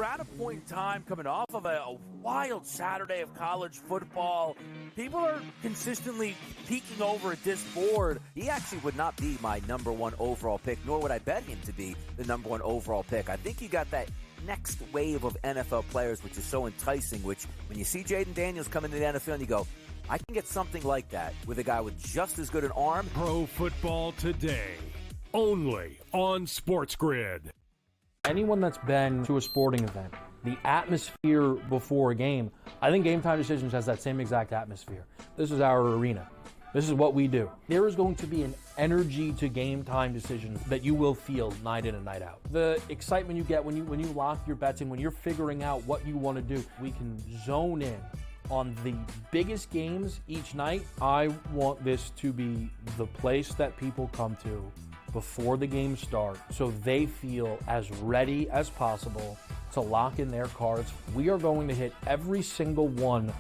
at a point in time coming off of a wild Saturday of college football. People are consistently peeking over at this board. He actually would not be my number one overall pick, nor would I bet him to be the number one overall pick. I think you got that next wave of NFL players, which is so enticing, which when you see Jaden Daniels come into the NFL and you go, I can get something like that with a guy with just as good an arm. Pro Football Today, only on SportsGrid. Anyone that's been to a sporting event, the atmosphere before a game, I think Game Time Decisions has that same exact atmosphere. This is our arena. This is what we do. There is going to be an energy to Game Time Decisions that you will feel night in and night out. The excitement you get when you lock your bets in, when you're figuring out what you want to do, we can zone in on the biggest games each night. I want this to be the place that people come to before the games start so they feel as ready as possible to lock in their cards. We are going to hit every single one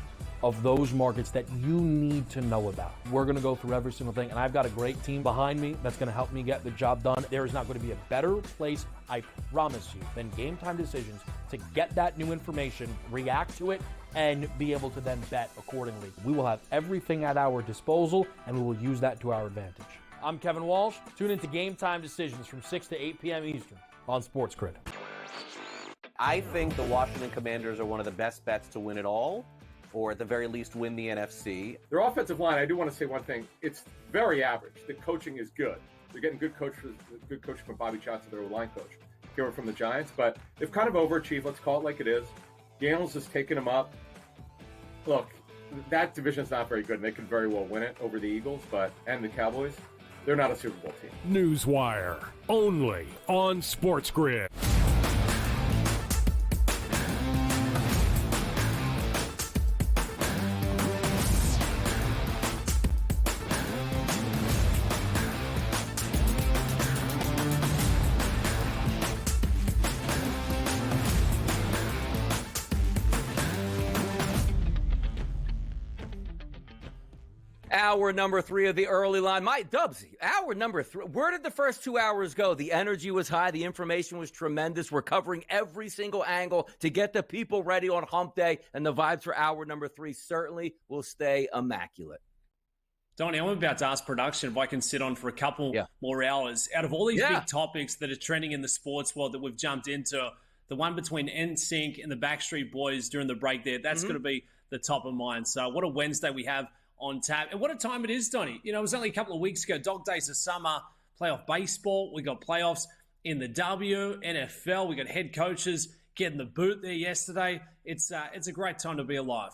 of those markets that you need to know about. We're going to go through every single thing, and I've got a great team behind me that's going to help me get the job done. There is not going to be a better place, I promise you, than Game Time Decisions to get that new information, react to it, and be able to then bet accordingly. We will have everything at our disposal, and we will use that to our advantage. I'm Kevin Walsh. Tune into Game Time Decisions from 6 to 8 p.m. Eastern on SportsGrid. I think the Washington Commanders are one of the best bets to win it all, or at the very least win the NFC. Their offensive line, I do want to say one thing. It's very average. The coaching is good. They're getting good coaching from Bobby Johnson, their line coach, here from the Giants. But they've kind of overachieved. Let's call it like it is. Daniels has taken them up. Look, that division is not very good, and they could very well win it over the Eagles and the Cowboys. They're not a Super Bowl team. Newswire, only on SportsGrid. Hour number 3 of the early line. My Dubsy, hour number 3. Where did the first 2 hours go? The energy was high. The information was tremendous. We're covering every single angle to get the people ready on hump day. And the vibes for hour number 3 certainly will stay immaculate. Donnie, I'm about to ask production if I can sit on for a couple more hours. Out of all these big topics that are trending in the sports world that we've jumped into, the one between NSYNC and the Backstreet Boys during the break there, that's going to be the top of mind. So what a Wednesday we have on tap. And what a time it is, Donnie. You know, it was only a couple of weeks ago, dog days of summer, playoff baseball. We got playoffs in the NFL. We got head coaches getting the boot there yesterday. It's a great time to be alive.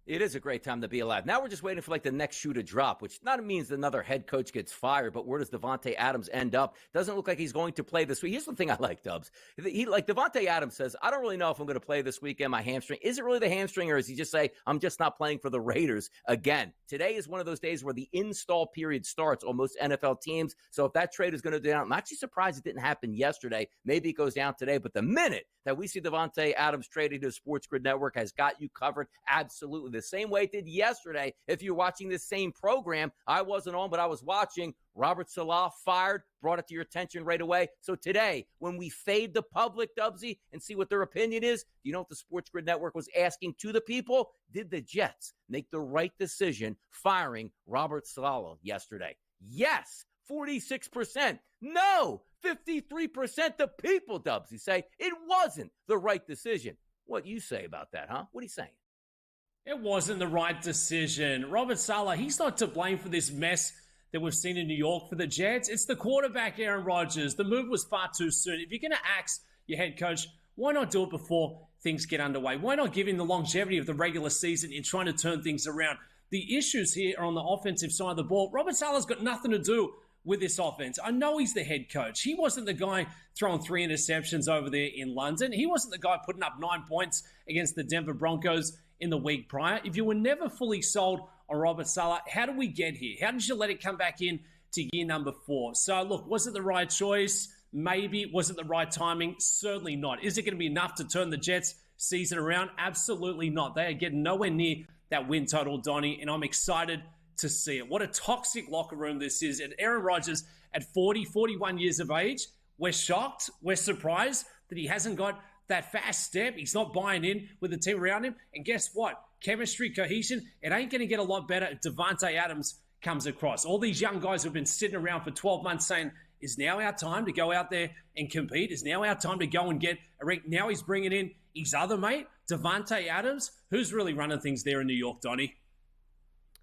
It is a great time to be alive. Now we're just waiting for like the next shoe to drop, which not means another head coach gets fired, but where does Davante Adams end up? Doesn't look like he's going to play this week. Here's the thing I like, Dubs. Like Davante Adams says, I don't really know if I'm going to play this weekend, my hamstring. Is it really the hamstring, or is he just say, I'm just not playing for the Raiders again? Today is one of those days where the install period starts on most NFL teams. So if that trade is going to go down, I'm actually surprised it didn't happen yesterday. Maybe it goes down today, but the minute that we see Davante Adams traded to the SportsGrid Network has got you covered absolutely the same way it did yesterday. If you're watching this same program, I wasn't on, but I was watching. Robert Saleh fired, brought it to your attention right away. So today, when we fade the public, Dubsy, and see what their opinion is, you know what the SportsGrid Network was asking to the people? Did the Jets make the right decision firing Robert Saleh yesterday? Yes, 46%. No, 53% the people, Dubsy, say it wasn't the right decision. What you say about that, huh? What are you saying? It wasn't the right decision. Robert Saleh, he's not to blame for this mess that we've seen in New York for the Jets. It's the quarterback, Aaron Rodgers. The move was far too soon. If you're going to axe your head coach, why not do it before things get underway? Why not give him the longevity of the regular season in trying to turn things around? The issues here are on the offensive side of the ball. Robert Saleh's got nothing to do with this offense. I know he's the head coach. He wasn't the guy throwing 3 interceptions over there in London. He wasn't the guy putting up 9 points against the Denver Broncos in the week prior. If you were never fully sold on Robert Saleh, how did we get here? How did you let it come back in to year number 4? So look, was it the right choice? Maybe. Was it the right timing? Certainly not. Is it going to be enough to turn the Jets season around? Absolutely not. They are getting nowhere near that win total, Donnie, and I'm excited to see it. What a toxic locker room this is. And Aaron Rodgers at 41 years of age, we're shocked, we're surprised that he hasn't got that fast step. He's not buying in with the team around him. And guess what? Chemistry, cohesion, it ain't going to get a lot better if Davante Adams comes across. All these young guys who have been sitting around for 12 months saying, is now our time to go out there and compete? Is now our time to go and get a ring? Now he's bringing in his other mate, Davante Adams. Who's really running things there in New York, Donnie?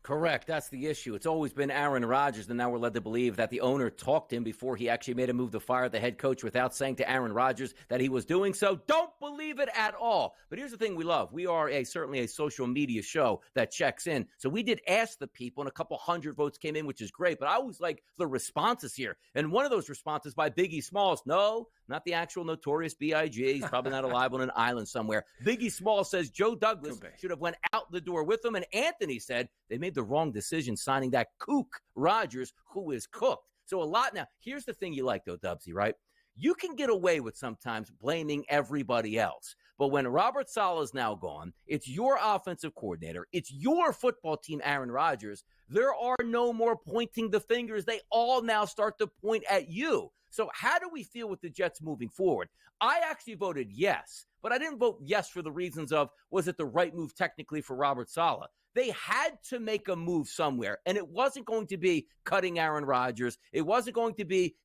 Correct. That's the issue. It's always been Aaron Rodgers, and now we're led to believe that the owner talked to him before he actually made a move to fire the head coach without saying to Aaron Rodgers that he was doing so. Don't believe it at all. But here's the thing we love. We are certainly a social media show that checks in. So we did ask the people, and a couple hundred votes came in, which is great. But I always like the responses here. And one of those responses by Biggie Smalls, no, not the actual Notorious B.I.G. He's probably not alive on an island somewhere. Biggie Smalls says Joe Douglas should have went out the door with him. And Anthony said they made the wrong decision signing that kook Rodgers, who is cooked. So a lot now. Here's the thing you like, though, Dubsy, right? You can get away with sometimes blaming everybody else. But when Robert Saleh is now gone, it's your offensive coordinator, it's your football team, Aaron Rodgers. There are no more pointing the fingers. They all now start to point at you. So how do we feel with the Jets moving forward? I actually voted yes, but I didn't vote yes for the reasons of, was it the right move technically for Robert Saleh? They had to make a move somewhere, and it wasn't going to be cutting Aaron Rodgers. It wasn't going to be,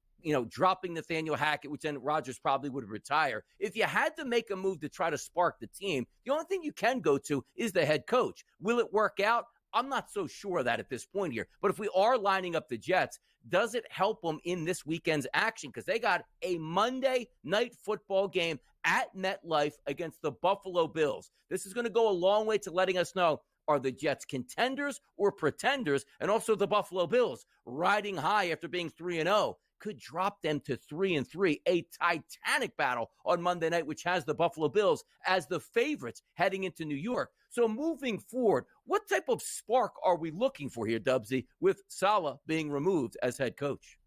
dropping Nathaniel Hackett, which then Rodgers probably would retire. If you had to make a move to try to spark the team, the only thing you can go to is the head coach. Will it work out? I'm not so sure of that at this point here. But if we are lining up the Jets, does it help them in this weekend's action? Because they got a Monday night football game at MetLife against the Buffalo Bills. This is going to go a long way to letting us know, are the Jets contenders or pretenders? And also the Buffalo Bills riding high after being 3-0 could drop them to 3-3, a titanic battle on Monday night, which has the Buffalo Bills as the favorites heading into New York. So moving forward, what type of spark are we looking for here, Dubsy, with Saleh being removed as head coach?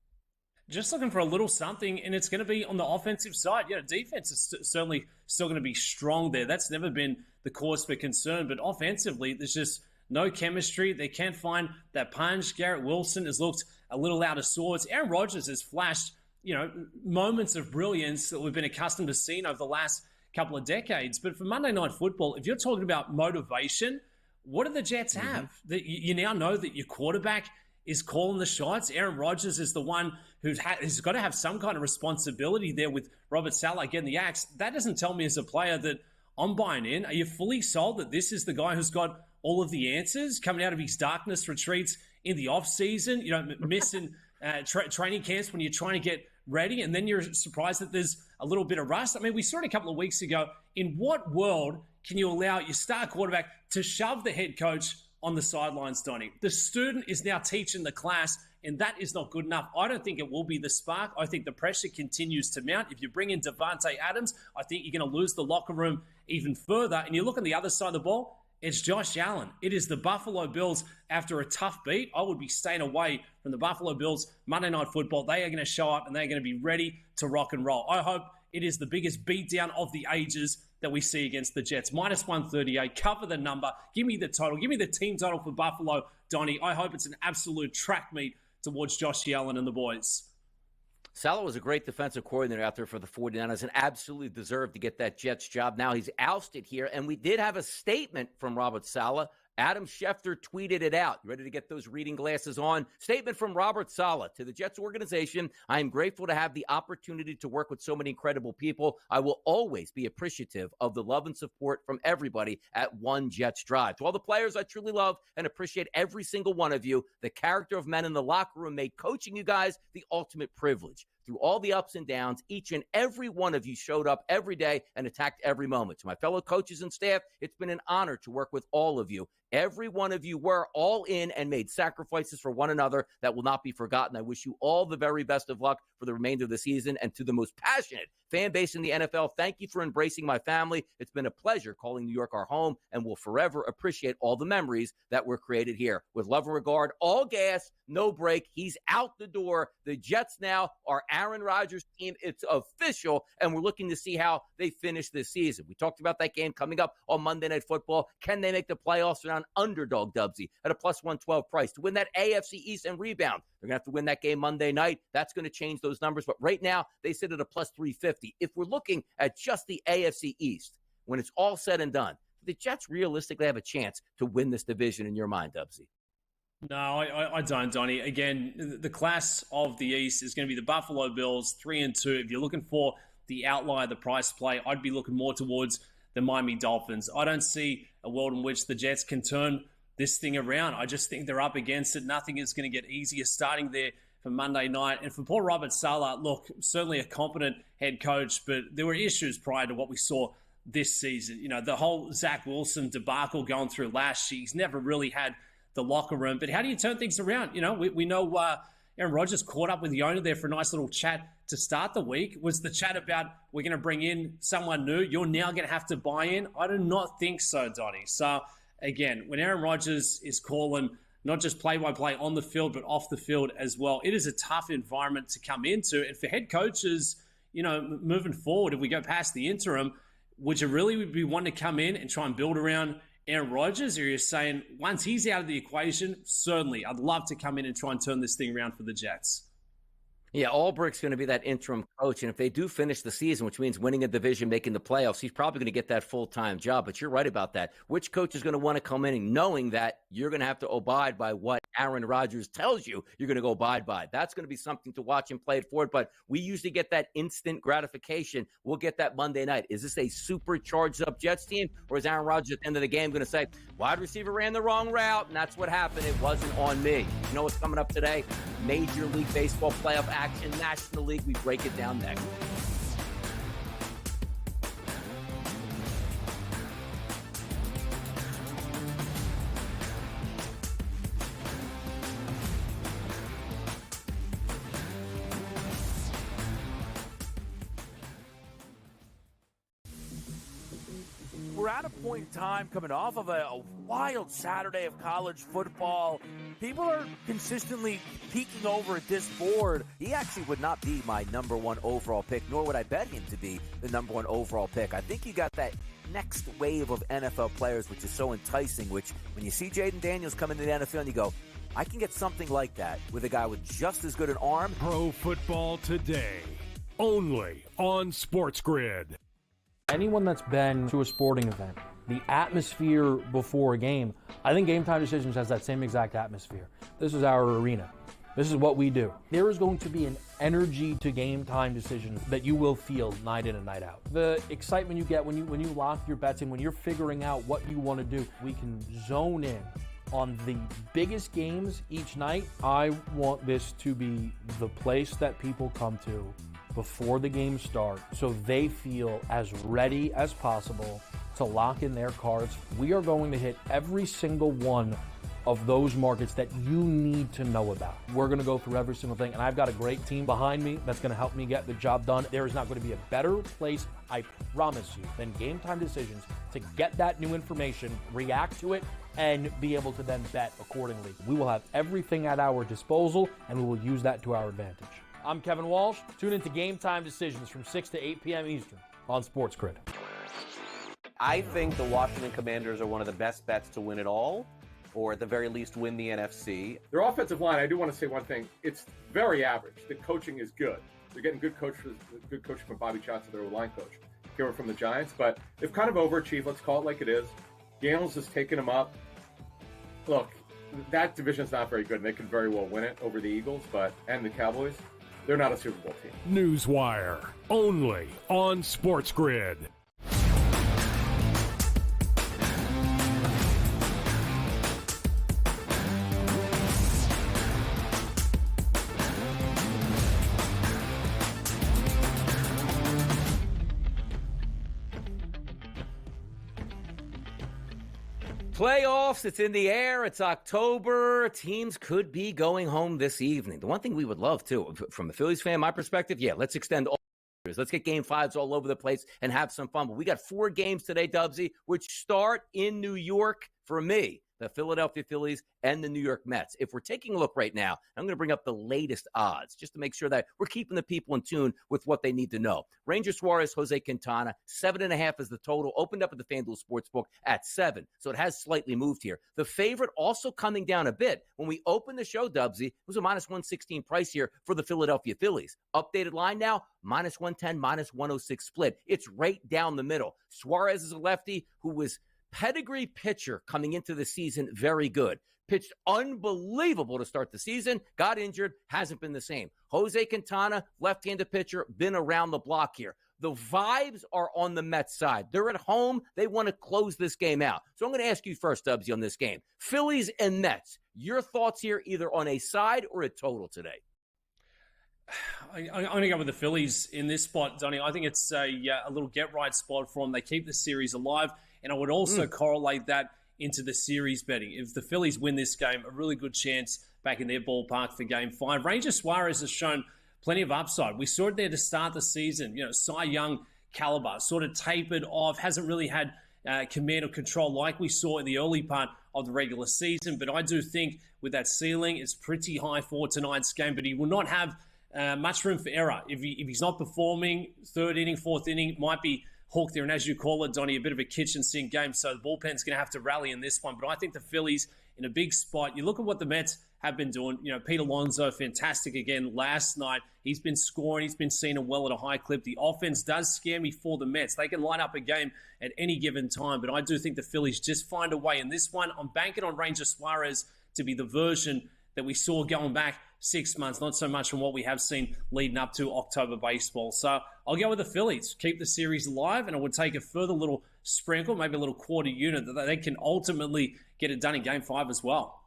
Just looking for a little something, and it's going to be on the offensive side. Defense is certainly still going to be strong there. That's never been the cause for concern. But offensively, there's just no chemistry. They can't find that punch. Garrett Wilson has looked a little out of sorts. Aaron Rodgers has flashed, moments of brilliance that we've been accustomed to seeing over the last couple of decades. But for Monday Night Football, if you're talking about motivation, what do the Jets have? That you now know that your quarterback is calling the shots. Aaron Rodgers is the one who's got to have some kind of responsibility there with Robert Saleh getting the axe. That doesn't tell me as a player that I'm buying in. Are you fully sold that this is the guy who's got all of the answers coming out of his darkness retreats in the offseason, missing training camps when you're trying to get ready, and then you're surprised that there's a little bit of rust? I mean, we saw it a couple of weeks ago. In what world can you allow your star quarterback to shove the head coach on the sidelines, Donnie? The student is now teaching the class, and that is not good enough. I don't think it will be the spark. I think the pressure continues to mount. If you bring in Davante Adams, I think you're going to lose the locker room even further. And you look on the other side of the ball, it's Josh Allen. It is the Buffalo Bills after a tough beat. I would be staying away from the Buffalo Bills Monday Night Football. They are going to show up, and they're going to be ready to rock and roll. I hope it is the biggest beatdown of the ages that we see against the Jets. Minus 138. Cover the number. Give me the total. Give me the team total for Buffalo, Donnie. I hope it's an absolute track meet towards Josh Allen and the boys. Saleh was a great defensive coordinator out there for the 49ers and absolutely deserved to get that Jets job. Now he's ousted here, and we did have a statement from Robert Saleh. Adam Schefter tweeted it out. You ready to get those reading glasses on? Statement from Robert Saleh to the Jets organization. I am grateful to have the opportunity to work with so many incredible people. I will always be appreciative of the love and support from everybody at One Jets Drive. To all the players I truly love and appreciate every single one of you, the character of men in the locker room made coaching you guys the ultimate privilege. Through all the ups and downs, each and every one of you showed up every day and attacked every moment. To my fellow coaches and staff, it's been an honor to work with all of you. Every one of you were all in and made sacrifices for one another that will not be forgotten. I wish you all the very best of luck for the remainder of the season. And to the most passionate fan base in the NFL, thank you for embracing my family. It's been a pleasure calling New York our home, and we'll forever appreciate all the memories that were created here. With love and regard, all gas, no break. He's out the door. The Jets now are Aaron Rodgers' team. It's official, and we're looking to see how they finish this season. We talked about that game coming up on Monday Night Football. Can they make the playoffs around underdog, Dubsy, at a plus 112 price to win that AFC East and rebound? They're going to have to win that game Monday night. That's going to change those numbers, but right now they sit at a plus 350. If we're looking at just the AFC East, when it's all said and done, the Jets realistically have a chance to win this division in your mind, Dubsy? No, I don't, Donnie. Again, the class of the East is going to be the Buffalo Bills, 3-2. If you're looking for the outlier, the price play, I'd be looking more towards the Miami Dolphins. I don't see a world in which the Jets can turn this thing around. I just think they're up against it. Nothing is going to get easier starting there for Monday night. And for poor Robert Saleh, look, certainly a competent head coach, but there were issues prior to what we saw this season. You know, the whole Zach Wilson debacle going through last year, he's never really had the locker room. But how do you turn things around? You know, we know Aaron Rodgers caught up with the owner there for a nice little chat to start the week. Was the chat about, we're going to bring in someone new, you're now going to have to buy in? I do not think so, Donnie. So, again, when Aaron Rodgers is calling not just play-by-play on the field, but off the field as well, it is a tough environment to come into. And for head coaches, you know, moving forward, if we go past the interim, would you really be wanting to come in and try and build around Aaron Rodgers? Or you're saying, once he's out of the equation, certainly, I'd love to come in and try and turn this thing around for the Jets? Yeah, Albrecht's going to be that interim coach, and if they do finish the season, which means winning a division, making the playoffs, he's probably going to get that full-time job. But you're right about that. Which coach is going to want to come in knowing that you're going to have to abide by what Aaron Rodgers tells you you're going to go abide by? That's going to be something to watch and play it forward. But we usually get that instant gratification. We'll get that Monday night. Is this a supercharged up Jets team, or is Aaron Rodgers at the end of the game going to say, wide receiver ran the wrong route, and that's what happened. It wasn't on me. You know what's coming up today? Major League Baseball playoff action, National League. We break it down next. We're at a point in time coming off of a wild Saturday of college football. People are consistently peeking over at this board. He actually would not be my number one overall pick, nor would I bet him to be the number one overall pick. I think you got that next wave of NFL players, which is so enticing, which when you see Jaden Daniels come into the NFL and you go, I can get something like that with a guy with just as good an arm. Pro Football Today, only on SportsGrid. Anyone that's been to a sporting event, the atmosphere before a game, I think Game Time Decisions has that same exact atmosphere. This is our arena. This is what we do. There is going to be an energy to Game Time Decisions that you will feel night in and night out. The excitement you get when you lock your bets in, when you're figuring out what you want to do, we can zone in on the biggest games each night. I want this to be the place that people come to before the games start so they feel as ready as possible to lock in their cards. We are going to hit every single one of those markets that you need to know about. We're going to go through every single thing, and I've got a great team behind me that's going to help me get the job done. There is not going to be a better place, I promise you, than Game Time Decisions to get that new information, react to it, and be able to then bet accordingly. We will have everything at our disposal, and we will use that to our advantage. I'm Kevin Walsh. Tune into Game Time Decisions from 6 to 8 p.m. Eastern on SportsGrid. I think the Washington Commanders are one of the best bets to win it all, or at the very least win the NFC. Their offensive line, I do want to say one thing. It's very average. The coaching is good. They're getting good coaching from Bobby Johnson, their line coach, here from the Giants. But they've kind of overachieved. Let's call it like it is. Daniels has taken them up. Look, that division's not very good, and they could very well win it over the Eagles and the Cowboys. They're not a Super Bowl team. Newswire, only on SportsGrid. Playoffs, it's in the air. It's October. Teams could be going home this evening. The one thing we would love, too, from a Phillies fan, my perspective, let's extend all. Let's get game fives all over the place and have some fun. But we got 4 games today, Dubsy, which start in New York For me, the Philadelphia Phillies and the New York Mets. If we're taking a look right now, I'm going to bring up the latest odds just to make sure that we're keeping the people in tune with what they need to know. Ranger Suarez, Jose Quintana, 7.5 is the total. Opened up at the FanDuel Sportsbook at 7, so it has slightly moved here. The favorite also coming down a bit. When we opened the show, Dubsy, it was a minus 116 price here for the Philadelphia Phillies. Updated line now, minus 110, minus 106 split. It's right down the middle. Suarez is a lefty who was pedigree pitcher coming into the season, very good. Pitched unbelievable to start the season, got injured, hasn't been the same. Jose Quintana, left-handed pitcher, been around the block here. The vibes are on the Mets side. They're at home. They want to close this game out. So I'm going to ask you first, Dubsy, on this game. Phillies and Mets, your thoughts here either on a side or a total today? I'm going to go with the Phillies in this spot, Donnie. I think it's a little get-right spot for them. They keep the series alive, and I would also correlate that into the series betting. If the Phillies win this game, a really good chance back in their ballpark for Game 5. Ranger Suarez has shown plenty of upside. We saw it there to start the season. Cy Young caliber, sort of tapered off, hasn't really had command or control like we saw in the early part of the regular season. But I do think with that ceiling, it's pretty high for tonight's game. But he will not have much room for error. If he's not performing, third inning, fourth inning, might be hooked there. And as you call it, Donnie, a bit of a kitchen sink game. So the bullpen's going to have to rally in this one. But I think the Phillies in a big spot. You look at what the Mets have been doing. Pete Alonso, fantastic again last night. He's been scoring. He's been seeing it well at a high clip. The offense does scare me for the Mets. They can line up a game at any given time. But I do think the Phillies just find a way in this one. I'm banking on Ranger Suarez to be the version that we saw going back 6 months, not so much from what we have seen leading up to October baseball. So I'll go with the Phillies, keep the series alive, and I would take a further little sprinkle, maybe a little quarter unit, that they can ultimately get it done in Game 5 as well.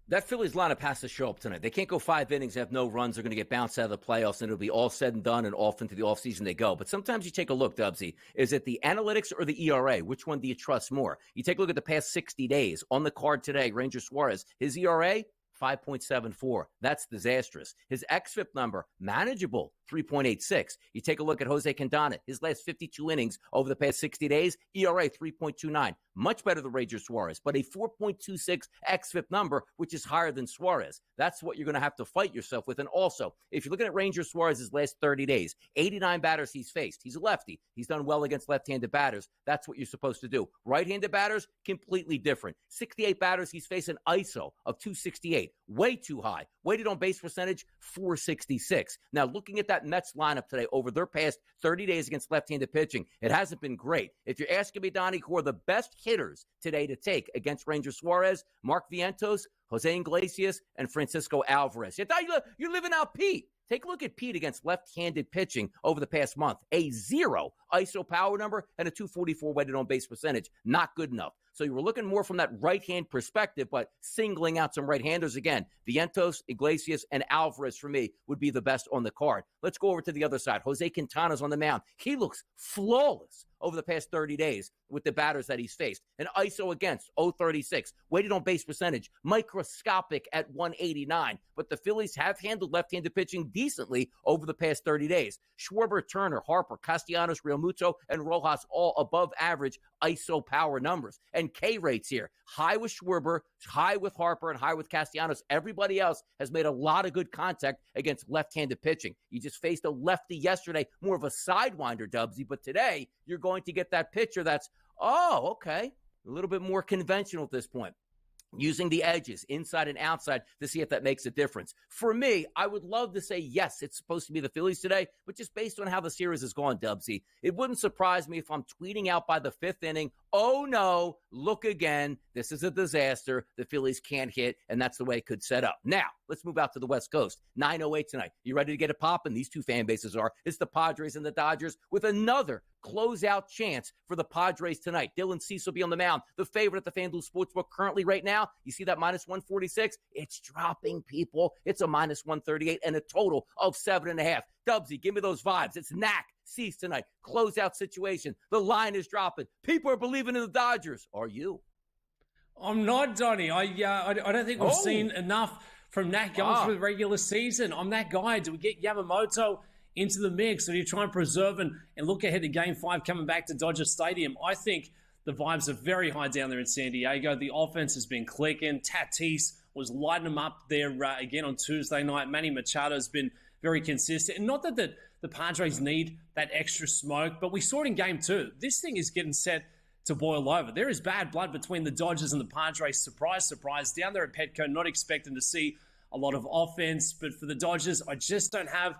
That Phillies lineup has to show up tonight. They can't go 5 innings, have no runs. They're going to get bounced out of the playoffs, and it'll be all said and done and off into the offseason they go. But sometimes you take a look, Dubsy. Is it the analytics or the ERA? Which one do you trust more? You take a look at the past 60 days. On the card today, Ranger Suarez, his ERA, 5.74. That's disastrous. His xFIP number, manageable, 3.86. You take a look at Jose Quintana, his last 52 innings over the past 60 days, ERA 3.29. Much better than Ranger Suarez, but a 4.26 xFIP number, which is higher than Suarez. That's what you're going to have to fight yourself with. And also, if you're looking at Ranger Suarez's last 30 days, 89 batters he's faced. He's a lefty. He's done well against left-handed batters. That's what you're supposed to do. Right-handed batters, completely different. 68 batters he's faced, an ISO of 268. Way too high. Weighted on base percentage, 466. Now, looking at that Mets lineup today over their past 30 days against left-handed pitching, it hasn't been great. If you're asking me, Donnie, who are the best hitters today to take against Ranger Suarez, Mark Vientos, Jose Iglesias, and Francisco Alvarez. You thought you're living out Pete. Take a look at Pete against left-handed pitching over the past month. A 0 ISO power number and a 244 weighted on base percentage. Not good enough. So you were looking more from that right-hand perspective, but singling out some right-handers again. Vientos, Iglesias, and Alvarez, for me, would be the best on the card. Let's go over to the other side. Jose Quintana's on the mound. He looks flawless over the past 30 days with the batters that he's faced. An ISO against, 036. Weighted on base percentage, microscopic at 189. But the Phillies have handled left-handed pitching decently over the past 30 days. Schwarber, Turner, Harper, Castellanos, Realmuto, and Rojas all above average ISO power numbers. And K rates here, high with Schwarber, high with Harper, and high with Castellanos. Everybody else has made a lot of good contact against left-handed pitching. You just faced a lefty yesterday, more of a sidewinder, Dubsy, but today you're going to get that pitcher that's, okay, a little bit more conventional at this point. Using the edges, inside and outside, to see if that makes a difference. For me, I would love to say, yes, it's supposed to be the Phillies today, but just based on how the series has gone, Dubsy, it wouldn't surprise me if I'm tweeting out by the 5th inning, oh no, look again, this is a disaster, the Phillies can't hit, and that's the way it could set up. Now, let's move out to the West Coast. 9:08 tonight. You ready to get it popping? These two fan bases are. It's the Padres and the Dodgers with another closeout chance for the Padres tonight. Dylan Cease will be on the mound. The favorite at the FanDuel Sportsbook currently right now, you see that minus 146? It's dropping, people. It's a minus 138 and a total of 7.5. Dubsy, give me those vibes. It's Knack Cease tonight. Closeout situation. The line is dropping. People are believing in the Dodgers. Are you? I'm not, Donnie. I don't think we've seen enough from Knack going through the regular season. I'm that guy. Do we get Yamamoto into the mix? Or do you try and preserve and look ahead to Game 5 coming back to Dodger Stadium? I think The vibes are very high down there in San Diego. The offense has been clicking. Tatis was lighting them up there again on Tuesday night. Manny Machado's been very consistent. And not that the Padres need that extra smoke, but we saw it in Game 2. This thing is getting set to boil over. There is bad blood between the Dodgers and the Padres. Surprise, surprise. Down there at Petco, not expecting to see a lot of offense. But for the Dodgers, I just don't have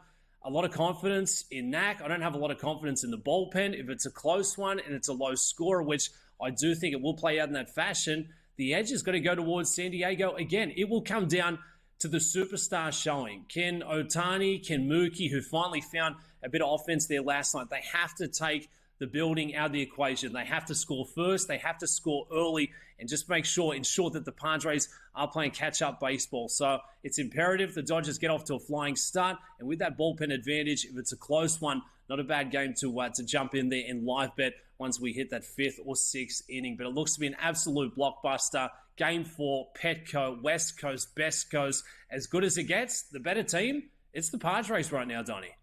a lot of confidence in Knack. I don't have a lot of confidence in the bullpen. If it's a close one and it's a low score, which I do think it will play out in that fashion, the edge is going to go towards San Diego. Again, it will come down to the superstar showing. Can Ohtani, can Mookie, who finally found a bit of offense there last night, they have to take the building out of the equation. They have to score first. They have to score early and just ensure that the Padres are playing catch-up baseball. So it's imperative the Dodgers get off to a flying start. And with that bullpen advantage, if it's a close one, not a bad game to jump in there and live bet once we hit that 5th or 6th inning. But it looks to be an absolute blockbuster. Game 4, Petco, West Coast, Best Coast. As good as it gets, the better team, it's the Padres right now, Donnie.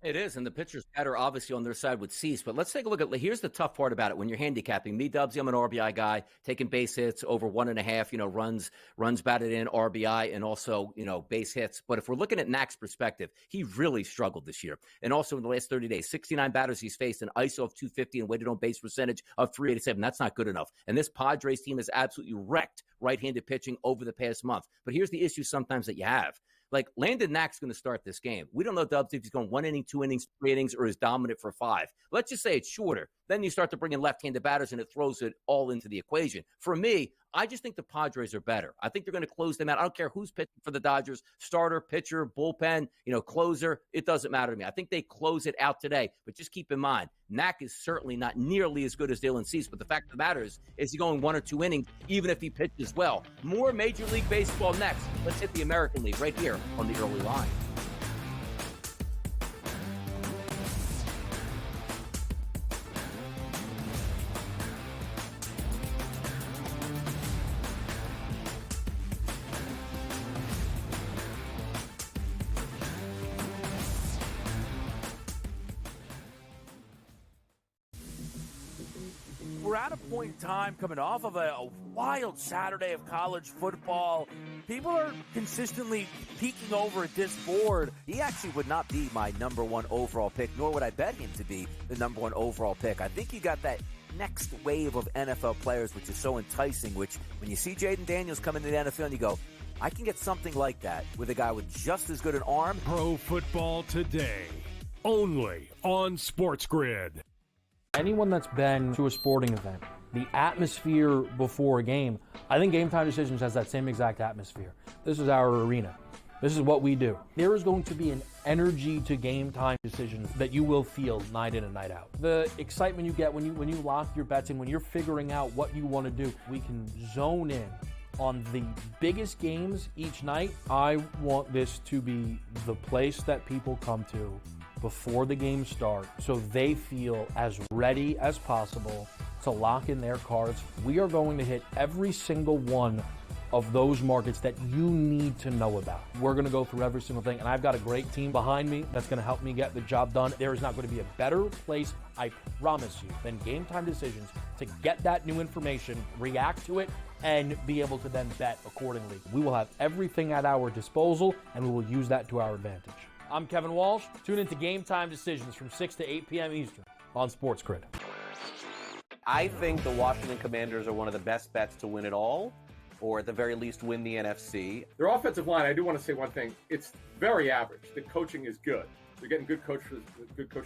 It is, and the pitchers better obviously on their side with Cease. But let's take a look at, here's the tough part about it. When you're handicapping, me, Dubsy, I'm an RBI guy, taking base hits over 1.5, runs batted in, RBI, and also, base hits. But if we're looking at Knack's perspective, he really struggled this year. And also in the last 30 days, 69 batters he's faced, an ISO of 250 and weighted on base percentage of 387. That's not good enough. And this Padres team has absolutely wrecked right-handed pitching over the past month. But here's the issue sometimes that you have. Like, Landon Knack's going to start this game. We don't know, Dubs, if he's going 1 inning, 2 innings, 3 innings, or is dominant for 5. Let's just say it's shorter. Then you start to bring in left-handed batters, and it throws it all into the equation. For me, I just think the Padres are better. I think they're going to close them out. I don't care who's pitching for the Dodgers, starter, pitcher, bullpen, closer. It doesn't matter to me. I think they close it out today. But just keep in mind, Knack is certainly not nearly as good as Dylan Cease. But the fact of the matter is he's going 1 or 2 innings, even if he pitches well. More Major League Baseball next. Let's hit the American League right here on the early line. We're at a point in time coming off of a wild Saturday of college football. People are consistently peeking over at this board. He actually would not be my number 1 overall pick, nor would I bet him to be the number 1 overall pick. I think you got that next wave of NFL players, which is so enticing, which when you see Jaden Daniels come into the NFL and you go, I can get something like that with a guy with just as good an arm. Pro Football Today, only on SportsGrid. Anyone that's been to a sporting event, the atmosphere before a game, I think Game Time Decisions has that same exact atmosphere. This is our arena. This is what we do. There is going to be an energy to Game Time Decisions that you will feel night in and night out. The excitement you get when you lock your bets in, when you're figuring out what you want to do, we can zone in on the biggest games each night. I want this to be the place that people come to before the game starts so they feel as ready as possible to lock in their cards. We are going to hit every single one of those markets that you need to know about. We're going to go through every single thing, and I've got a great team behind me that's going to help me get the job done. There is not going to be a better place, I promise you, than Game Time Decisions to get that new information, react to it, and be able to then bet accordingly. We will have everything at our disposal, and we will use that to our advantage. I'm Kevin Walsh. Tune into Game Time Decisions from 6 to 8 p.m. Eastern on SportsGrid. I think the Washington Commanders are one of the best bets to win it all, or at the very least win the NFC. Their offensive line, I do want to say one thing. It's very average. The coaching is good. They're getting good coaching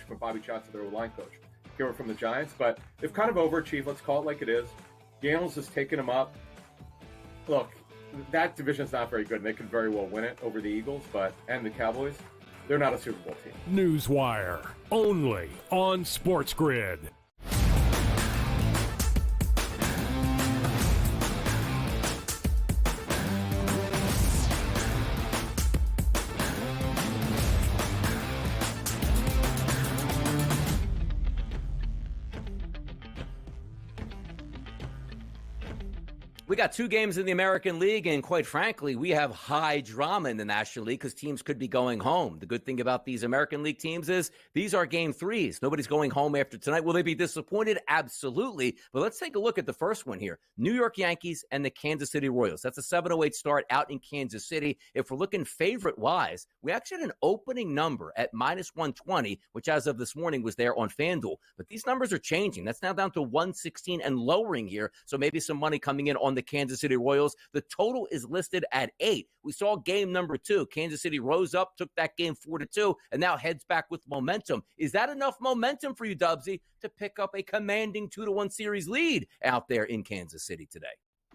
from Bobby Johnson, their line coach, here from the Giants. But they've kind of overachieved. Let's call it like it is. Daniels has taken them up. Look, that division's not very good, and they could very well win it over the Eagles and the Cowboys. They're not a Super Bowl team. Newswire, only on SportsGrid. We got 2 games in the American League, and quite frankly, we have high drama in the National League because teams could be going home. The good thing about these American League teams is these are game 3s. Nobody's going home after tonight. Will they be disappointed? Absolutely. But let's take a look at the first one here. New York Yankees and the Kansas City Royals. That's a 7:08 start out in Kansas City. If we're looking favorite-wise, we actually had an opening number at -120, which as of this morning was there on FanDuel. But these numbers are changing. That's now down to 116 and lowering here. So maybe some money coming in on the Kansas City Royals. The total is listed at 8. We saw game number 2. Kansas City rose up, took that game 4-2, and now heads back with momentum. Is that enough momentum for you, Dubsy, to pick up a commanding 2-1 series lead out there in Kansas City today?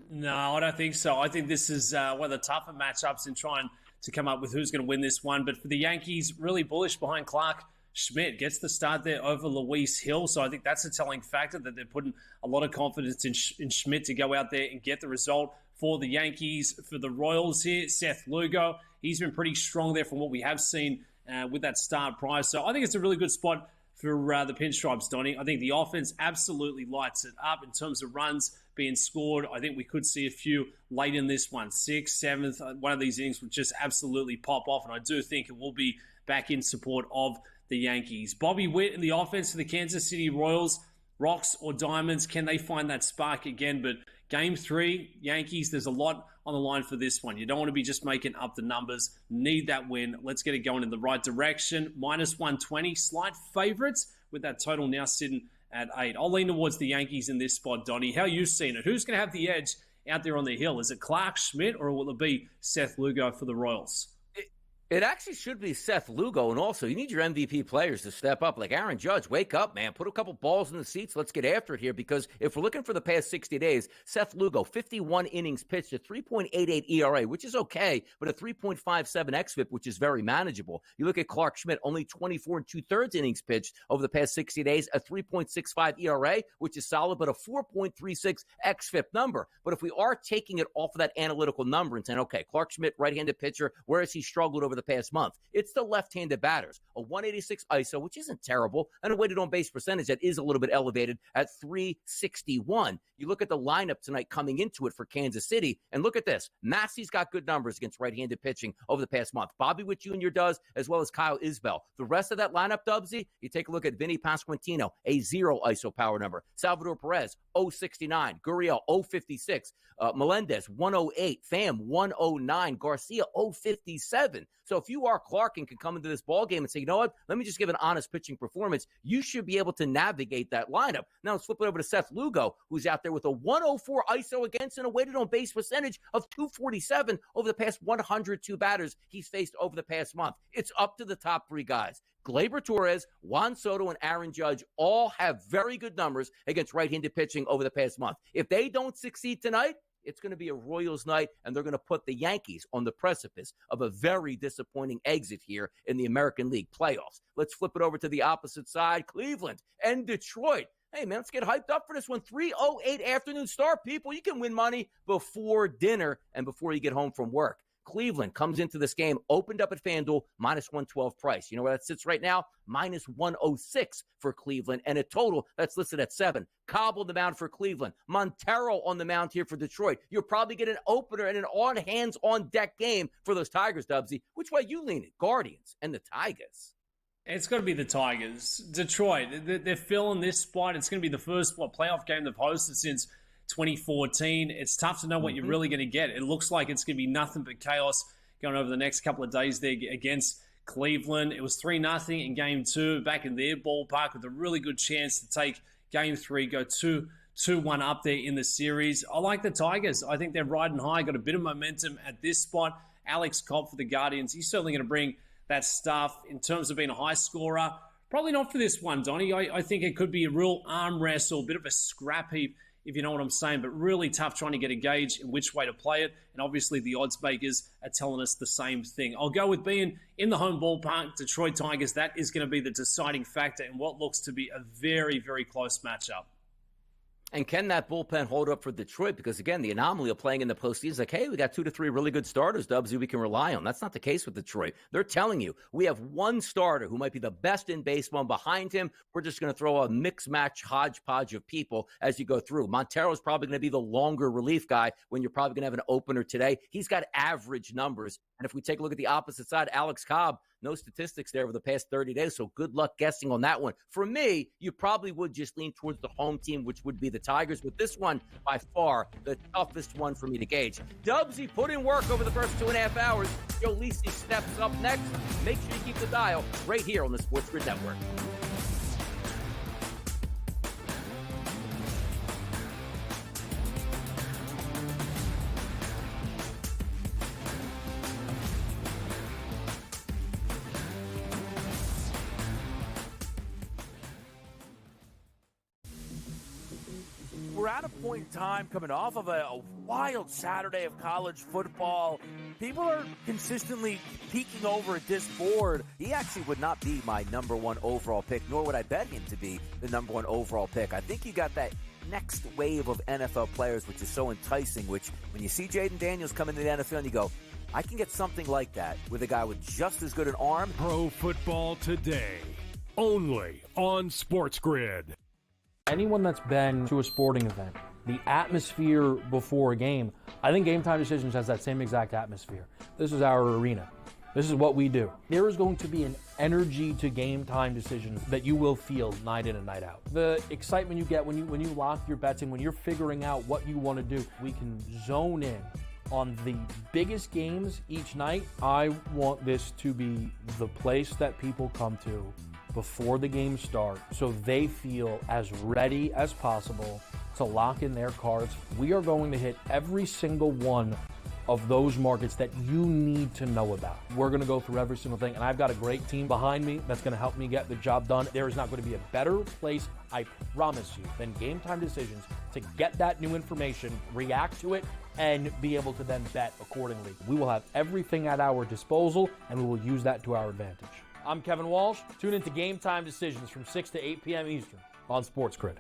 No, I don't think so. I think this is one of the tougher matchups in trying to come up with who's going to win this one. But for the Yankees, really bullish behind Clark Schmidt. Gets the start there over Luis Hill. So I think that's a telling factor that they're putting a lot of confidence in Schmidt to go out there and get the result for the Yankees. For the Royals here, Seth Lugo, he's been pretty strong there from what we have seen with that start price. So I think it's a really good spot for the Pinstripes, Donnie. I think the offense absolutely lights it up in terms of runs being scored. I think we could see a few late in this one, 6th, 7th. One of these innings would just absolutely pop off, and I do think it will be back in support of the Yankees. Bobby Witt in the offense for the Kansas City Royals. Rocks or diamonds, can they find that spark again? But game 3, Yankees, there's a lot on the line for this one. You don't want to be just making up the numbers. Need that win. Let's get it going in the right direction. -120, slight favorites with that total now sitting at 8. I'll lean towards the Yankees in this spot, Donnie. How you seen it? Who's going to have the edge out there on the hill? Is it Clark Schmidt or will it be Seth Lugo for the Royals? It actually should be Seth Lugo, and also you need your MVP players to step up. Like Aaron Judge, wake up, man. Put a couple balls in the seats. Let's get after it here, because if we're looking for the past 60 days, Seth Lugo, 51 innings pitched, a 3.88 ERA, which is okay, but a 3.57 xFIP, which is very manageable. You look at Clark Schmidt, only 24 2/3 innings pitched over the past 60 days, a 3.65 ERA, which is solid, but a 4.36 xFIP number. But if we are taking it off of that analytical number and saying, okay, Clark Schmidt, right-handed pitcher, where has he struggled over the past month? It's the left-handed batters. A 186 ISO, which isn't terrible, and a weighted on-base percentage that is a little bit elevated at 361. You look at the lineup tonight coming into it for Kansas City, and look at this. Massey's got good numbers against right-handed pitching over the past month. Bobby Witt Jr. does, as well as Kyle Isbell. The rest of that lineup, Dubsy, you take a look at Vinny Pasquantino, a 0 ISO power number. Salvador Perez, 069. Gurriel, 056. Melendez, 108. Pham, 109. Garcia, 057. So if you are Clark and can come into this ball game and say, you know what, let me just give an honest pitching performance, you should be able to navigate that lineup. Now let's flip it over to Seth Lugo, who's out there with a 104 ISO against and a weighted on base percentage of 247 over the past 102 batters he's faced over the past month. It's up to the top 3 guys. Gleyber Torres, Juan Soto, and Aaron Judge all have very good numbers against right-handed pitching over the past month. If they don't succeed tonight, it's going to be a Royals night, and they're going to put the Yankees on the precipice of a very disappointing exit here in the American League playoffs. Let's flip it over to the opposite side, Cleveland and Detroit. Hey, man, let's get hyped up for this one. 3:08 afternoon start, people. You can win money before dinner and before you get home from work. Cleveland comes into this game, opened up at FanDuel, -112 price. You know where that sits right now? -106 for Cleveland, and a total that's listed at 7. Cobb on the mound for Cleveland. Montero on the mound here for Detroit. You'll probably get an opener and an all-hands-on-deck game for those Tigers, Dubsy. Which way you leaning? Guardians and the Tigers. It's got to be the Tigers. Detroit, they're filling this spot. It's going to be the first playoff game they've hosted since 2014. It's tough to know what you're really going to get. It looks like it's going to be nothing but chaos going over the next couple of days there against Cleveland. It was 3-0 in Game 2 back in their ballpark with a really good chance to take Game 3, go 2-1 up there in the series. I like the Tigers. I think they're riding high, got a bit of momentum at this spot. Alex Cobb for the Guardians, he's certainly going to bring that stuff in terms of being a high scorer. Probably not for this one, Donnie. I think it could be a real arm wrestle, a bit of a scrap heap, if you know what I'm saying, but really tough trying to get a gauge in which way to play it. And obviously the odds makers are telling us the same thing. I'll go with being in the home ballpark, Detroit Tigers. That is going to be the deciding factor in what looks to be a very, very close matchup. And can that bullpen hold up for Detroit? Because, again, the anomaly of playing in the postseason is like, hey, we got 2 to 3 really good starters, Dubs, who we can rely on. That's not the case with Detroit. They're telling you, we have one starter who might be the best in baseball, and behind him, we're just going to throw a mix-match hodgepodge of people as you go through. Montero's probably going to be the longer relief guy when you're probably going to have an opener today. He's got average numbers. And if we take a look at the opposite side, Alex Cobb, no statistics there over the past 30 days, so good luck guessing on that one. For me, you probably would just lean towards the home team, which would be the Tigers, with this one by far the toughest one for me to gauge. Dubsy put in work over the first 2.5 hours. Joe Lisi steps up next. Make sure you keep the dial right here on the SportsGrid Network. We're at a point in time coming off of a wild Saturday of college football. People are consistently peeking over at this board. He actually would not be my number one overall pick, nor would I bet him to be the number one overall pick. I think you got that next wave of NFL players, which is so enticing, which when you see Jaden Daniels come into the NFL and you go, I can get something like that with a guy with just as good an arm. Pro Football Today, only on SportsGrid. Anyone that's been to a sporting event, the atmosphere before a game, I think Game Time Decisions has that same exact atmosphere. This is our arena. This is what we do. There is going to be an energy to Game Time Decisions that you will feel night in and night out. The excitement you get when you lock your bets in, when you're figuring out what you want to do, we can zone in on the biggest games each night. I want this to be the place that people come to before the games start so they feel as ready as possible to lock in their cards. We are going to hit every single one of those markets that you need to know about. We're going to go through every single thing, and I've got a great team behind me that's going to help me get the job done. There is not going to be a better place, I promise you, than Game Time Decisions to get that new information, react to it, and be able to then bet accordingly. We will have everything at our disposal, and we will use that to our advantage. I'm Kevin Walsh. Tune into Game Time Decisions from 6 to 8 p.m. Eastern on SportsGrid.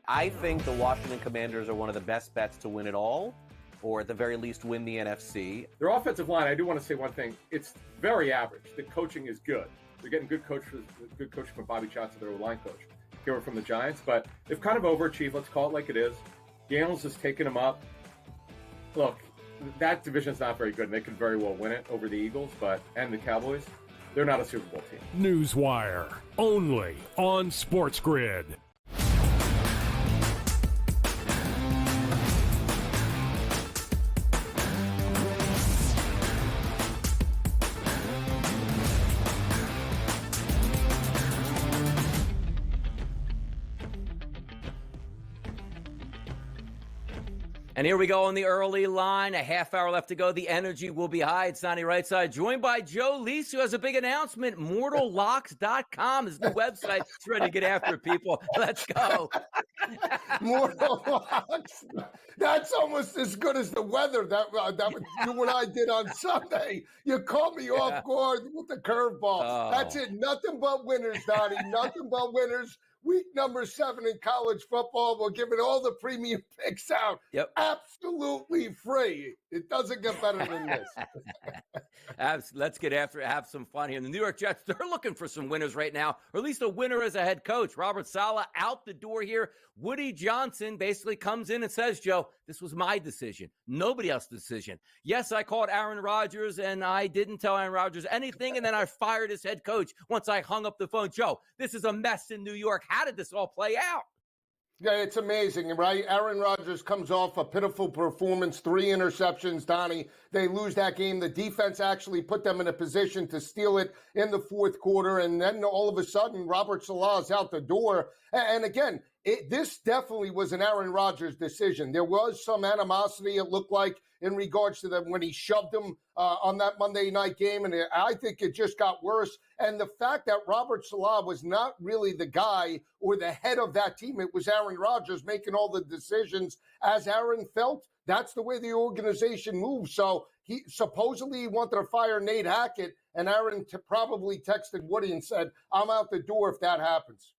I think the Washington Commanders are one of the best bets to win it all, or at the very least win the NFC. Their offensive line, I do want to say one thing. It's very average. The coaching is good. They're getting good coaching from Bobby Johnson, their line coach. Here from the Giants, but they've kind of overachieved. Let's call it like it is. Daniels has taken them up. Look, that division's not very good, and they could very well win it over the Eagles, and the Cowboys. They're not a Super Bowl team. Newswire, only on SportsGrid. And here we go on the early line. A half hour left to go. The energy will be high. It's Donnie right side, joined by Joe Lisi, who has a big announcement. MortalLocks.com is the website. It's ready to get after it, people. Let's go. Mortal Locks. That's almost as good as the weather that you and I did on Sunday. You caught me off guard with the curveball. Oh. That's it. Nothing but winners, Donnie. Nothing but winners. Week number 7 in college football. We're giving all the premium picks out. Yep. Absolutely free. It doesn't get better than this. Let's get after it. Have some fun here. The New York Jets, they're looking for some winners right now, or at least a winner as a head coach. Robert Saleh out the door here. Woody Johnson basically comes in and says, Joe, this was my decision. Nobody else's decision. Yes, I called Aaron Rodgers, and I didn't tell Aaron Rodgers anything, and then I fired his head coach once I hung up the phone. Joe, this is a mess in New York. How did this all play out? Yeah, it's amazing, right? Aaron Rodgers comes off a pitiful performance, 3 interceptions, Donnie. They lose that game. The defense actually put them in a position to steal it in the fourth quarter, and then all of a sudden, Robert Saleh's out the door. And again, this definitely was an Aaron Rodgers decision. There was some animosity, it looked like, in regards to when he shoved him on that Monday night game, and I think it just got worse. And the fact that Robert Saleh was not really the guy or the head of that team, it was Aaron Rodgers making all the decisions as Aaron felt. That's the way the organization moves. So he supposedly wanted to fire Nate Hackett, and Aaron probably texted Woody and said, I'm out the door if that happens.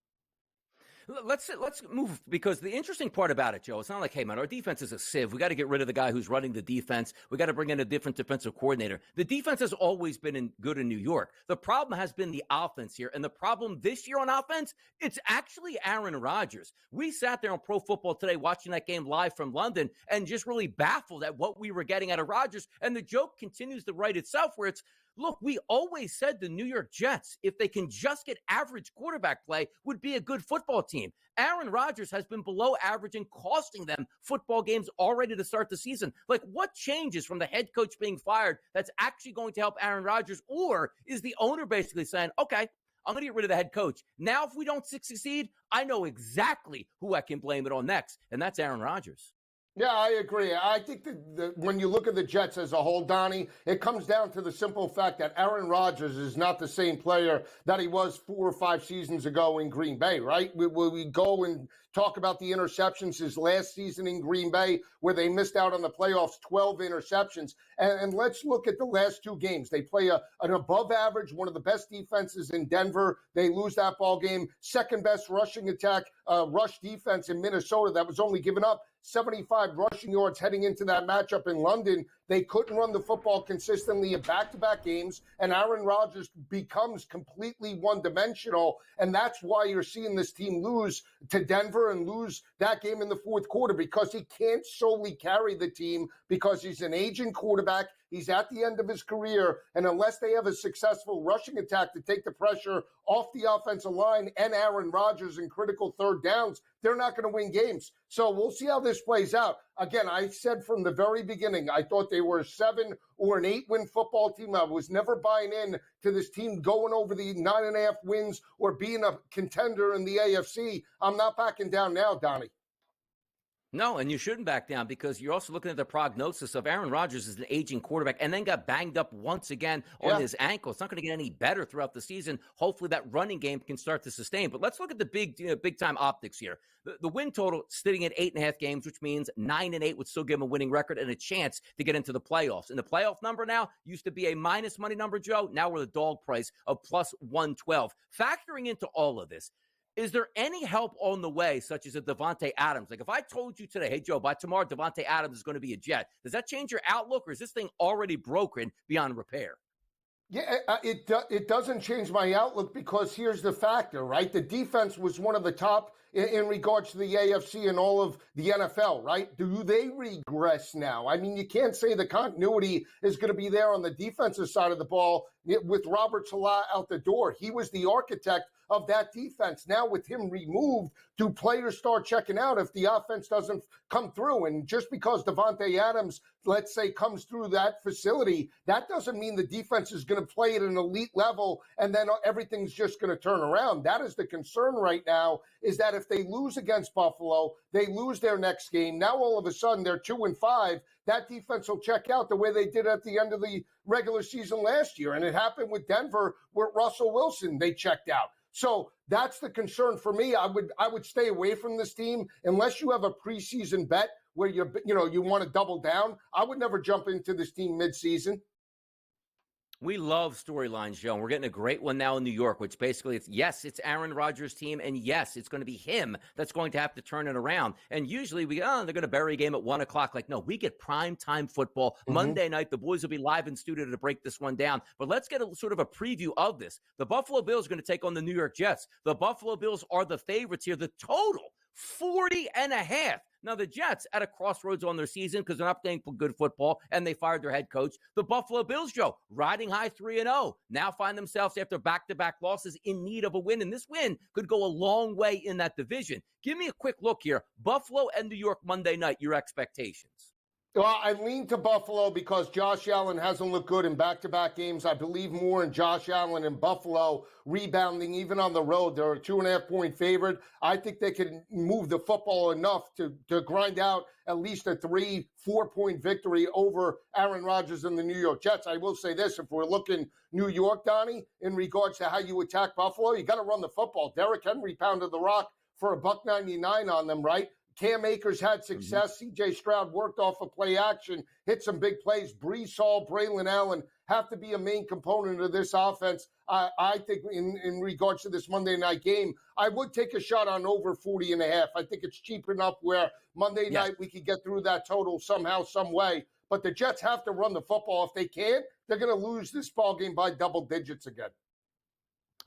Let's move, because the interesting part about it, Joe, it's not like, hey, man, our defense is a sieve. We got to get rid of the guy who's running the defense. We got to bring in a different defensive coordinator. The defense has always been good in New York. The problem has been the offense here, and the problem this year on offense, it's actually Aaron Rodgers. We sat there on Pro Football Today watching that game live from London and just really baffled at what we were getting out of Rodgers, and the joke continues to write itself where it's, look, we always said the New York Jets, if they can just get average quarterback play, would be a good football team. Aaron Rodgers has been below average and costing them football games already to start the season. Like, what changes from the head coach being fired that's actually going to help Aaron Rodgers? Or is the owner basically saying, okay, I'm going to get rid of the head coach. Now, if we don't succeed, I know exactly who I can blame it on next, and that's Aaron Rodgers. Yeah, I agree. I think that when you look at the Jets as a whole, Donnie, it comes down to the simple fact that Aaron Rodgers is not the same player that he was 4 or 5 seasons ago in Green Bay, right? We go and talk about the interceptions his last season in Green Bay, where they missed out on the playoffs, 12 interceptions. And let's look at the last 2 games. They play an above average, one of the best defenses in Denver. They lose that ball game. Second best rushing attack, rush defense in Minnesota that was only given up 75 rushing yards heading into that matchup in London. They couldn't run the football consistently in back-to-back games, and Aaron Rodgers becomes completely one-dimensional, and that's why you're seeing this team lose to Denver and lose that game in the fourth quarter, because he can't solely carry the team because he's an aging quarterback. He's at the end of his career, and unless they have a successful rushing attack to take the pressure off the offensive line and Aaron Rodgers in critical third downs, they're not going to win games. So we'll see how this plays out. Again, I said from the very beginning, I thought they were a 7 or an 8-win football team. I was never buying in to this team going over the 9.5 wins or being a contender in the AFC. I'm not backing down now, Donnie. No, and you shouldn't back down, because you're also looking at the prognosis of Aaron Rodgers as an aging quarterback and then got banged up once again on his ankle. It's not going to get any better throughout the season. Hopefully that running game can start to sustain. But let's look at the big-time optics here. The win total sitting at 8.5 games, which means 9-8 would still give him a winning record and a chance to get into the playoffs. And the playoff number now used to be a minus money number, Joe. Now we're the dog price of plus 112. Factoring into all of this, is there any help on the way, such as a Davante Adams? Like, if I told you today, hey, Joe, by tomorrow, Davante Adams is going to be a Jet, does that change your outlook, or is this thing already broken beyond repair? Yeah, it doesn't change my outlook, because here's the factor, right? The defense was one of the top in regards to the AFC and all of the NFL, right? Do they regress now? I mean, you can't say the continuity is going to be there on the defensive side of the ball with Robert Salah out the door. He was the architect of that defense. Now with him removed, do players start checking out if the offense doesn't come through? And just because Davante Adams, let's say, comes through that facility, that doesn't mean the defense is going to play at an elite level and then everything's just going to turn around. That is the concern right now, is that if they lose against Buffalo, they lose their next game. Now all of a sudden they're 2-5. That defense will check out the way they did at the end of the regular season last year. And it happened with Denver with Russell Wilson. They checked out. So that's the concern for me. I would stay away from this team unless you have a preseason bet where you want to double down. I would never jump into this team midseason. We love storylines, Joe. We're getting a great one now in New York, which basically it's Aaron Rodgers' team, and yes, it's going to be him that's going to have to turn it around. And usually they're going to bury a game at 1 o'clock. Like, no, we get prime time football. Monday night, the boys will be live in studio to break this one down. But let's get a sort of a preview of this. The Buffalo Bills are going to take on the New York Jets. The Buffalo Bills are the favorites here. The total, 40.5. Now, the Jets at a crossroads on their season because they're not playing good football, and they fired their head coach. The Buffalo Bills, Joe, riding high 3-0, now find themselves after back-to-back losses in need of a win, and this win could go a long way in that division. Give me a quick look here. Buffalo and New York Monday night, your expectations. Well, I lean to Buffalo because Josh Allen hasn't looked good in back-to-back games. I believe more in Josh Allen and Buffalo rebounding even on the road. They're a 2.5-point favorite. I think they can move the football enough to grind out at least a 3-4-point victory over Aaron Rodgers and the New York Jets. I will say this, if we're looking New York, Donnie, in regards to how you attack Buffalo, you got to run the football. Derrick Henry pounded the rock for $1.99 on them, right? Cam Akers had success. C.J. Stroud worked off of play action, hit some big plays. Breece Hall, Braylon Allen have to be a main component of this offense. I think in regards to this Monday night game, I would take a shot on over 40.5. I think it's cheap enough where Monday night we could get through that total somehow, some way. But the Jets have to run the football. If they can't, they're going to lose this ball game by double digits again.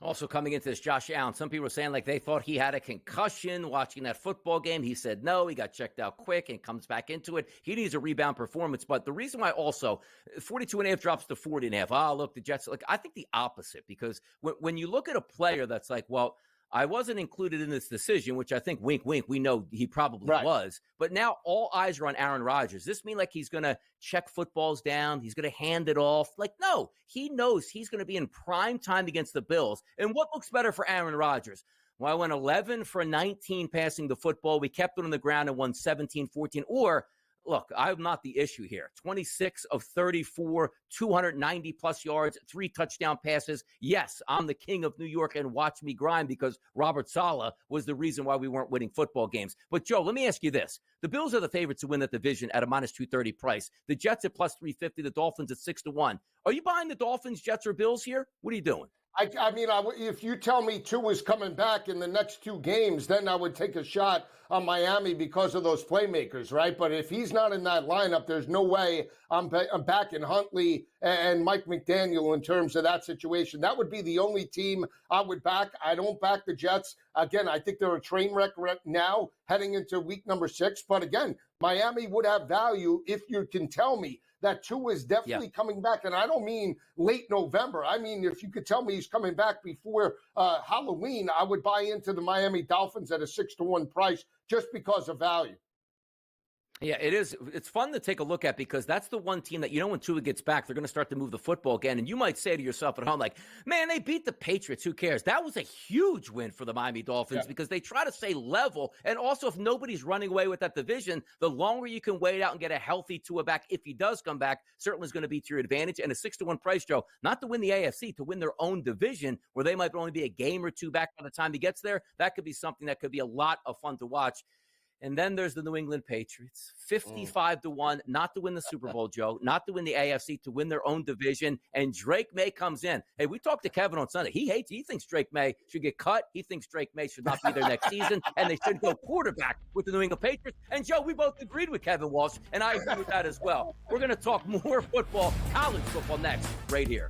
Also coming into this, Josh Allen, some people were saying like they thought he had a concussion watching that football game. He said no, he got checked out quick and comes back into it. He needs a rebound performance. But the reason why also 42.5 drops to 40.5. Look, the Jets, like I think the opposite, because when you look at a player that's like, well, I wasn't included in this decision, which I think, wink, wink, we know he probably was. But now all eyes are on Aaron Rodgers. Does this mean like he's going to check footballs down? He's going to hand it off? Like, no, he knows he's going to be in prime time against the Bills. And what looks better for Aaron Rodgers? Well, I went 11 for 19 passing the football. We kept it on the ground and won 17-14. Or, look, I'm not the issue here. 26 of 34, 290-plus yards, 3 touchdown passes. Yes, I'm the king of New York, and watch me grind, because Robert Saleh was the reason why we weren't winning football games. But, Joe, let me ask you this. The Bills are the favorites to win that division at a minus 230 price. The Jets at plus 350, the Dolphins at 6-1. Are you buying the Dolphins, Jets, or Bills here? What are you doing? I mean, if you tell me Tua is coming back in the next 2 games, then I would take a shot on Miami because of those playmakers, right? But if he's not in that lineup, there's no way I'm backing Huntley and Mike McDaniel in terms of that situation. That would be the only team I would back. I don't back the Jets. Again, I think they're a train wreck right now heading into week number 6. But again, Miami would have value if you can tell me that Tua is definitely coming back. And I don't mean late November. I mean, if you could tell me he's coming back before Halloween, I would buy into the Miami Dolphins at a 6-1 price just because of value. Yeah, it is. It's fun to take a look at, because that's the one team that, you know, when Tua gets back, they're going to start to move the football again. And you might say to yourself at home, like, man, they beat the Patriots. Who cares? That was a huge win for the Miami Dolphins because they try to stay level. And also, if nobody's running away with that division, the longer you can wait out and get a healthy Tua back, if he does come back, certainly is going to be to your advantage. And a 6-1 price, Joe, not to win the AFC, to win their own division, where they might only be a game or 2 back by the time he gets there. That could be something that could be a lot of fun to watch. And then there's the New England Patriots, 55-1, not to win the Super Bowl, Joe, not to win the AFC, to win their own division. And Drake May comes in. Hey, we talked to Kevin on Sunday. He thinks Drake May should get cut. He thinks Drake May should not be there next season, and they should go quarterback with the New England Patriots. And, Joe, we both agreed with Kevin Walsh, and I agree with that as well. We're going to talk more football, college football next, right here.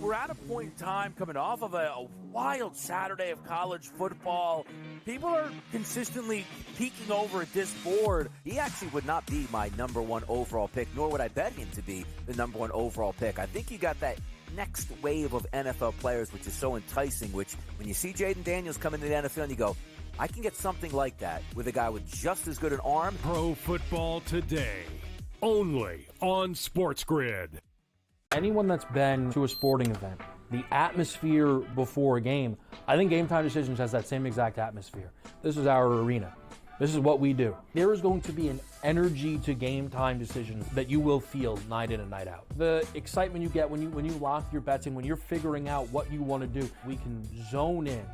We're at a point in time coming off of a wild Saturday of college football. People are consistently peeking over at this board. He actually would not be my number 1 overall pick, nor would I bet him to be the number 1 overall pick. I think you got that next wave of NFL players, which is so enticing, which when you see Jaden Daniels come into the NFL and you go, I can get something like that with a guy with just as good an arm. Pro Football Today, only on SportsGrid. Anyone that's been to a sporting event, the atmosphere before a game, I think Game Time Decisions has that same exact atmosphere. This is our arena. This is what we do. There is going to be an energy to Game Time Decisions that you will feel night in and night out. The excitement you get when you lock your bets in, when you're figuring out what you want to do, we can zone in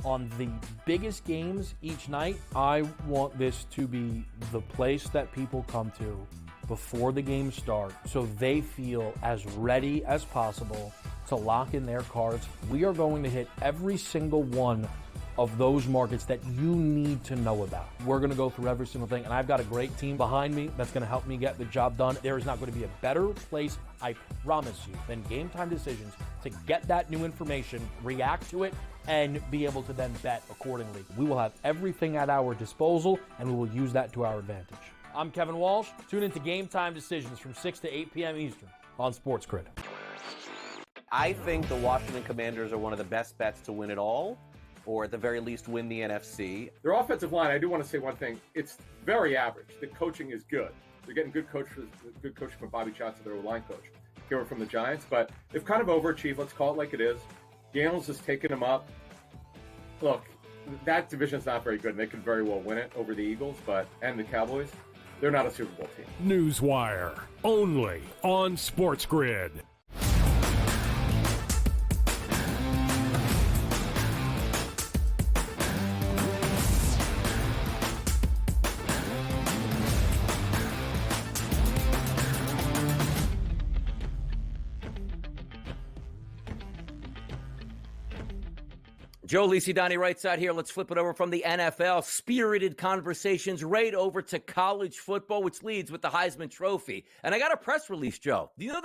on the biggest games each night. I want this to be the place that people come to before the games start, so they feel as ready as possible to lock in their cards. We are going to hit every single one of those markets that you need to know about. We're going to go through every single thing, and I've got a great team behind me that's going to help me get the job done. There is not going to be a better place, I promise you, than Game Time Decisions to get that new information, react to it, and be able to then bet accordingly. We will have everything at our disposal, and we will use that to our advantage. I'm Kevin Walsh. Tune into Game Time Decisions from 6 to 8 p.m. Eastern on SportsGrid. I think the Washington Commanders are one of the best bets to win it all, or at the very least win the NFC. Their offensive line, I do want to say one thing. It's very average. The coaching is good. They're getting good coaching from Bobby Johnson, their line coach. Here from the Giants, but they've kind of overachieved. Let's call it like it is. Daniels has taken them up. Look, that division's not very good, and they could very well win it over the Eagles, and the Cowboys. They're not a Super Bowl team. Newswire, only on SportsGrid. Joe Lisi, Donnie, right side here. Let's flip it over from the NFL. Spirited conversations right over to college football, which leads with the Heisman Trophy. And I got a press release, Joe. Do you know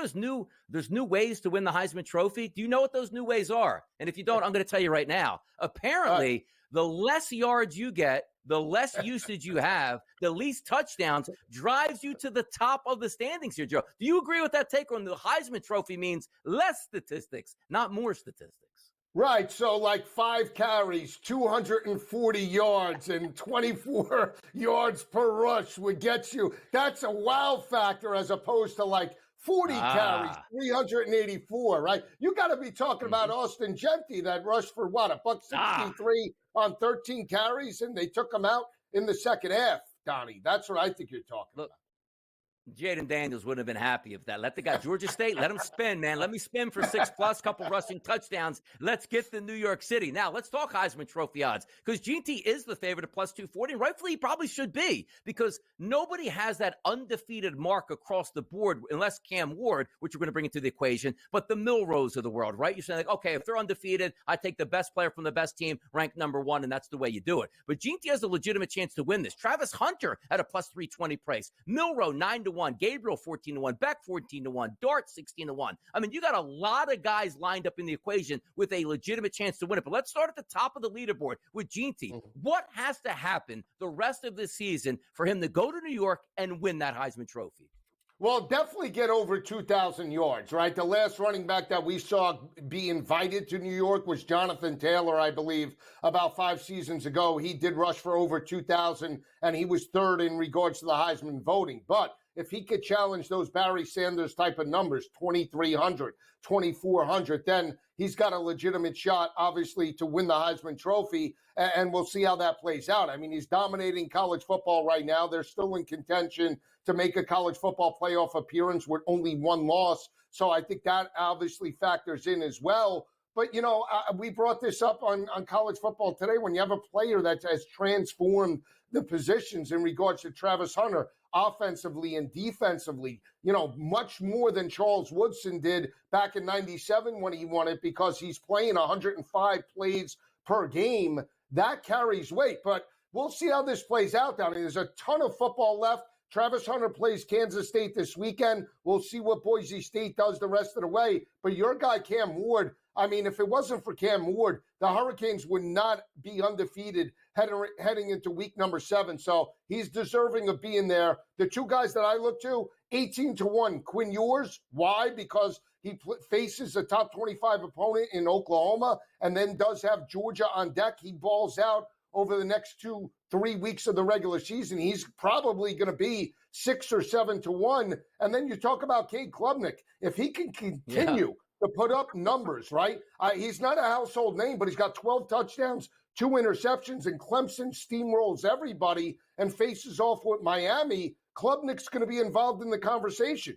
there's new ways to win the Heisman Trophy? Do you know what those new ways are? And if you don't, I'm going to tell you right now. Apparently, the less yards you get, the less usage you have, the least touchdowns drives you to the top of the standings here, Joe. Do you agree with that take on the Heisman Trophy means less statistics, not more statistics? Right, so like 5 carries, 240 yards, and 24 yards per rush would get you. That's a wow factor as opposed to like 40 carries, 384, right? You got to be talking about Austin Gentry that rushed for what, $163 on 13 carries, and they took him out in the second half, Donnie. That's what I think you're talking about. Jaden Daniels wouldn't have been happy with that. Let the guy, Georgia State, let him spin, man. Let me spin for 6+, couple rushing touchdowns. Let's get to New York City. Now, let's talk Heisman Trophy odds because GT is the favorite at +240, and rightfully he probably should be because nobody has that undefeated mark across the board unless Cam Ward, which we're going to bring into the equation, but the Milrose of the world, right? You're saying, like, okay, if they're undefeated, I take the best player from the best team, ranked number 1, and that's the way you do it. But GT has a legitimate chance to win this. Travis Hunter at a +320 price. Milroe, 9-1. Gabriel 14-1, Beck 14-1, Dart 16-1. I mean, you got a lot of guys lined up in the equation with a legitimate chance to win it. But let's start at the top of the leaderboard with Ginty. What has to happen the rest of this season for him to go to New York and win that Heisman Trophy? Well, definitely get over 2,000 yards, right? The last running back that we saw be invited to New York was Jonathan Taylor, I believe, about 5 seasons ago. He did rush for over 2,000, and he was third in regards to the Heisman voting. But if he could challenge those Barry Sanders type of numbers, 2,300, 2,400, then he's got a legitimate shot, obviously, to win the Heisman Trophy, and we'll see how that plays out. I mean, he's dominating college football right now. They're still in contention to make a college football playoff appearance with only 1 loss, so I think that obviously factors in as well. But, you know, we brought this up on college football today. When you have a player that has transformed the positions in regards to Travis Hunter, offensively and defensively, you know, much more than Charles Woodson did back in 97 when he won it because he's playing 105 plays per game. That carries weight, but we'll see how this plays out down here. There's a ton of football left. Travis Hunter plays Kansas State this weekend. We'll see what Boise State does the rest of the way. But your guy, Cam Ward, I mean, if it wasn't for Cam Ward, the Hurricanes would not be undefeated heading into week number 7. So he's deserving of being there. The 2 guys that I look to, 18-1, Quinn Ewers. Why? Because he faces a top 25 opponent in Oklahoma and then does have Georgia on deck. He balls out over the next 2-3 weeks of the regular season. He's probably going to be 6 or 7-1. And then you talk about Cade Klubnik. If he can continue to put up numbers, right? He's not a household name, but he's got 12 touchdowns, 2 interceptions, and Clemson steamrolls everybody and faces off with Miami. Klubnik's going to be involved in the conversation.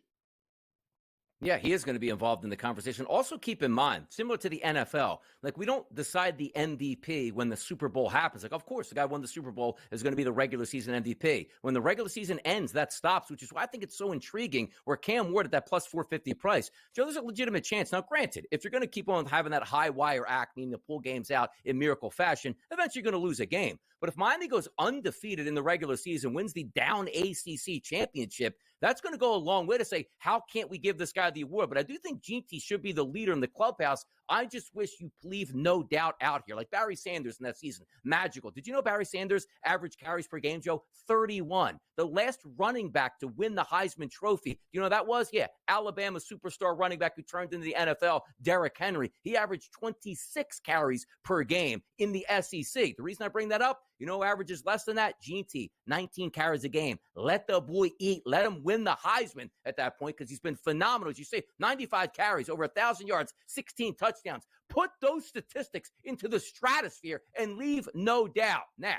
Yeah, he is going to be involved in the conversation. Also, keep in mind, similar to the NFL, like we don't decide the MVP when the Super Bowl happens. Like, of course, the guy who won the Super Bowl is going to be the regular season MVP. When the regular season ends, that stops, which is why I think it's so intriguing where Cam Ward at that +450 price. Joe, there's a legitimate chance. Now, granted, if you're going to keep on having that high wire act, meaning to pull games out in miracle fashion, eventually you're going to lose a game. But if Miami goes undefeated in the regular season, wins the down ACC championship, that's going to go a long way to say, how can't we give this guy the award? But I do think GT should be the leader in the clubhouse. I just wish you leave no doubt out here. Like Barry Sanders in that season, magical. Did you know Barry Sanders' average carries per game, Joe? 31. The last running back to win the Heisman Trophy, you know that was? Yeah, Alabama superstar running back who turned into the NFL, Derrick Henry. He averaged 26 carries per game in the SEC. The reason I bring that up, You know who averages less than that? Gene T, 19 carries a game. Let the boy eat. Let him win the Heisman at that point because he's been phenomenal. As you say, 95 carries, over 1,000 yards, 16 touchdowns. Put those statistics into the stratosphere and leave no doubt. Now,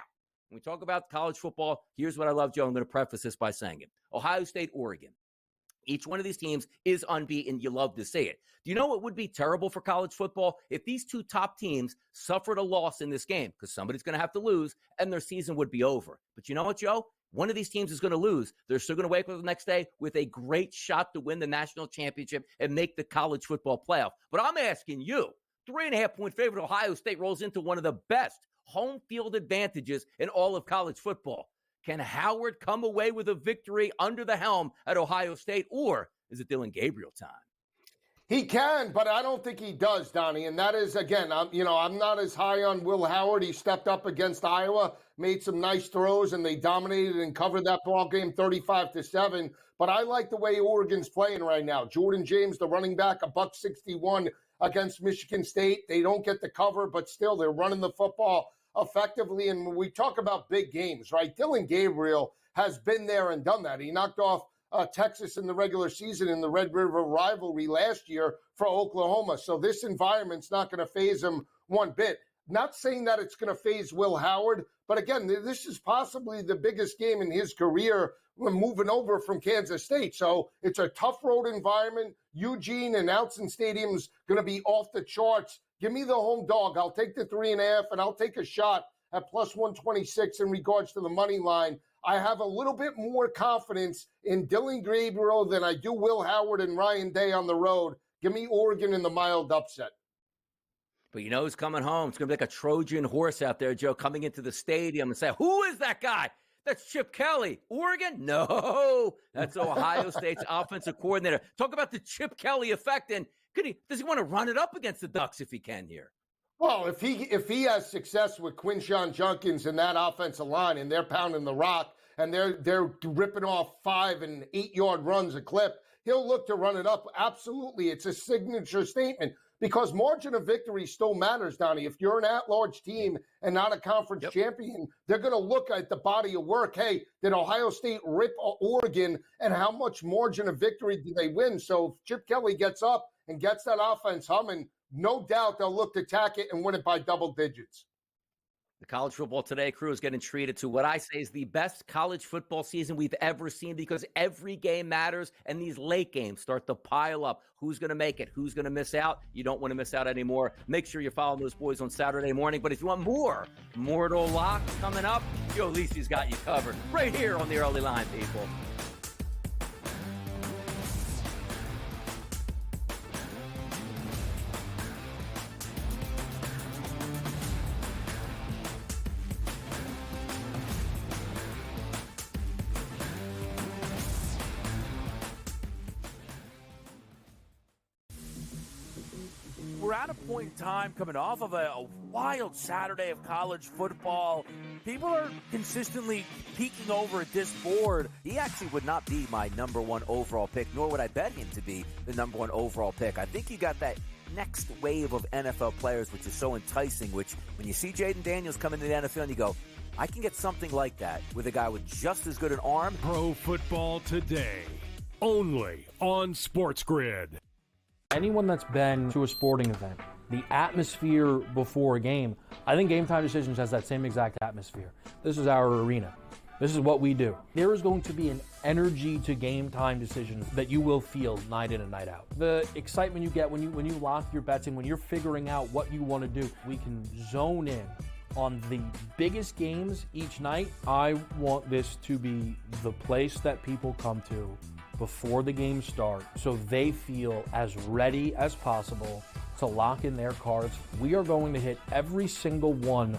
when we talk about college football, here's what I love, Joe. I'm going to preface this by saying it. Ohio State, Oregon. Each one of these teams is unbeaten. You love to say it. Do you know what would be terrible for college football? If these two top teams suffered a loss in this game, because somebody's going to have to lose, and their season would be over. But you know what, Joe? One of these teams is going to lose. They're still going to wake up the next day with a great shot to win the national championship and make the college football playoff. But I'm asking you, 3.5-point favorite Ohio State rolls into one of the best home field advantages in all of college football. Can Howard come away with a victory under the helm at Ohio State, or is it Dylan Gabriel time? He can, but I don't think he does, Donnie. And that is, again, I'm not as high on Will Howard. He stepped up against Iowa, made some nice throws, and they dominated and covered that ball game 35-7. But I like the way Oregon's playing right now. Jordan James, the running back, $161 against Michigan State. They don't get the cover, but still they're running the football effectively. And when we talk about big games, right, Dylan Gabriel has been there and done that. He knocked off Texas in the regular season in the Red River rivalry last year for Oklahoma. So this environment's not going to faze him one bit. Not saying that it's going to faze Will Howard, but again, this is possibly the biggest game in his career when moving over from Kansas State. So it's a tough road environment. Eugene and Autzen Stadium's going to be off the charts. Give me the home dog. I'll take the 3.5, and I'll take a shot at plus 126 in regards to the money line. I have a little bit more confidence in Dylan Gabriel than I do Will Howard and Ryan Day on the road. Give me Oregon in the mild upset. But you know who's coming home? It's going to be like a Trojan horse out there, Joe, coming into the stadium and say, who is that guy? That's Chip Kelly. Oregon? No, that's Ohio State's offensive coordinator. Talk about the Chip Kelly effect. And does he want to run it up against the Ducks if he can here? Well, if he has success with Quinshon Judkins and that offensive line, and they're pounding the rock, and they're ripping off 5 and 8 yard runs a clip, he'll look to run it up. Absolutely, it's a signature statement because margin of victory still matters, Donnie. If you're an at-large team and not a conference champion, they're going to look at the body of work. Hey, did Ohio State rip Oregon, and how much margin of victory did they win? So if Chip Kelly gets up and gets that offense humming, no doubt they'll look to attack it and win it by double digits. The College Football Today crew is getting treated to what I say is the best college football season we've ever seen because every game matters and these late games start to pile up. Who's going to make it? Who's going to miss out? You don't want to miss out anymore. Make sure you follow those boys on Saturday morning. But if you want more Mortal Locks coming up, Joe Lisi's got you covered right here on the Early Line, people. We're at a point in time coming off of a wild Saturday of college football. People are consistently peeking over at this board. He actually would not be my number one overall pick, nor would I bet him to be the number one overall pick. I think you got that next wave of NFL players, which is so enticing, which when you see Jaden Daniels come into the NFL and you go, I can get something like that with a guy with just as good an arm. Pro Football Today, only on SportsGrid. Anyone that's been to a sporting event, the atmosphere before a game, I think Game Time Decisions has that same exact atmosphere. This is our arena. This is what we do. There is going to be an energy to Game Time Decisions that you will feel night in and night out. The excitement you get when you lock your bets in, when you're figuring out what you want to do, we can zone in on the biggest games each night. I want this to be the place that people come to before the games start so they feel as ready as possible to lock in their cards. We are going to hit every single one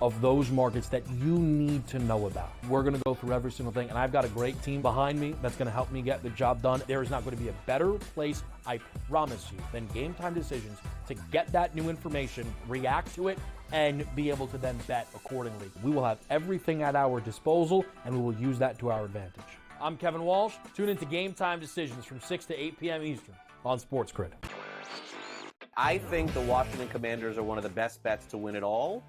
of those markets that you need to know about. We're going to go through every single thing, and I've got a great team behind me that's going to help me get the job done. There is not going to be a better place, I promise you, than Game Time Decisions to get that new information, react to it, and be able to then bet accordingly. We will have everything at our disposal, and we will use that to our advantage. I'm Kevin Walsh. Tune into Game Time Decisions from 6 to 8 p.m. Eastern on SportsGrid. I think the Washington Commanders are one of the best bets to win it all,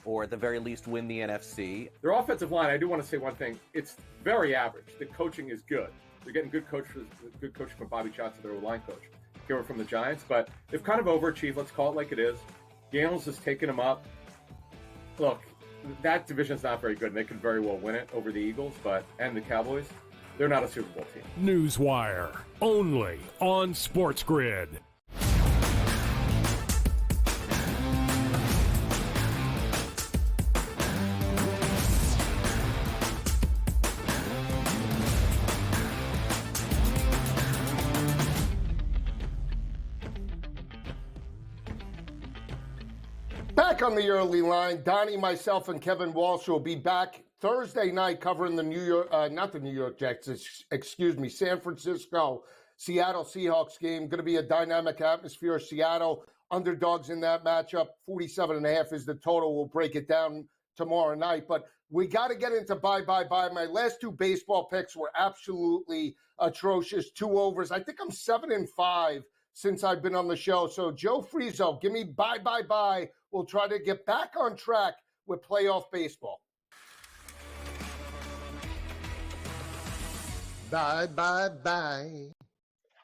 or at the very least win the NFC. Their offensive line, I do want to say one thing. It's very average. The coaching is good. They're getting good coaching from Bobby Johnson, their line coach, here from the Giants. But they've kind of overachieved. Let's call it like it is. Gales has taken them up. Look, that division's not very good, and they could very well win it over the Eagles, and the Cowboys. They're not a Super Bowl team. Newswire, only on SportsGrid. Back on the early line, Donnie, myself, and Kevin Walsh will be back Thursday night covering the not the New York Jets, San Francisco Seattle Seahawks game. Going to be a dynamic atmosphere. Seattle underdogs in that matchup. 47.5 is the total. We'll break it down tomorrow night. But we got to get into bye. My last two baseball picks were absolutely atrocious. 2 overs. I think I'm 7-5 since I've been on the show. So Joe Frizo, give me bye. We'll try to get back on track with playoff baseball. Bye.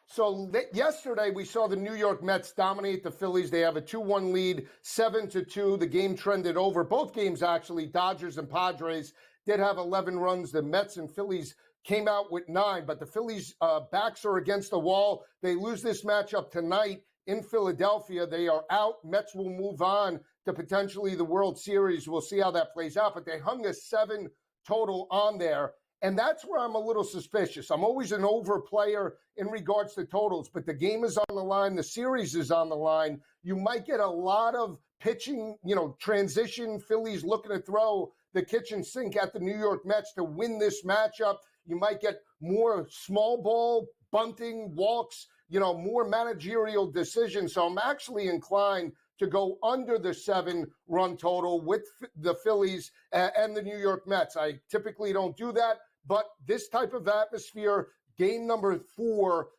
So yesterday we saw the New York Mets dominate the Phillies. They have a 2-1 lead, 7-2. The game trended over. Both games, actually, Dodgers and Padres did have 11 runs. The Mets and Phillies came out with 9, but the Phillies' backs are against the wall. They lose this matchup tonight in Philadelphia. They are out. Mets will move on to potentially the World Series. We'll see how that plays out, but they hung a 7 total on there. And that's where I'm a little suspicious. I'm always an over player in regards to totals, but the game is on the line. The series is on the line. You might get a lot of pitching, transition. Phillies looking to throw the kitchen sink at the New York Mets to win this matchup. You might get more small ball, bunting, walks, more managerial decisions. So I'm actually inclined to go under the 7-run total with the Phillies and the New York Mets. I typically don't do that. But this type of atmosphere, game number 4,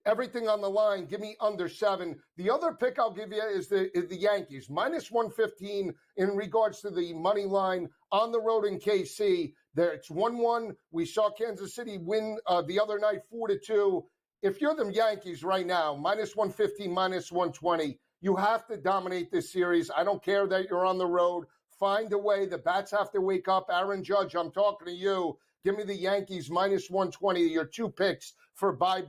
everything on the line, give me under 7. The other pick I'll give you is the Yankees, -115 in regards to the money line on the road in KC. There, it's 1-1. We saw Kansas City win the other night 4-2. If you're the Yankees right now, -115, -120, you have to dominate this series. I don't care that you're on the road. Find a way. The bats have to wake up. Aaron Judge, I'm talking to you. Give me the Yankees -120. Your 2 picks for bye.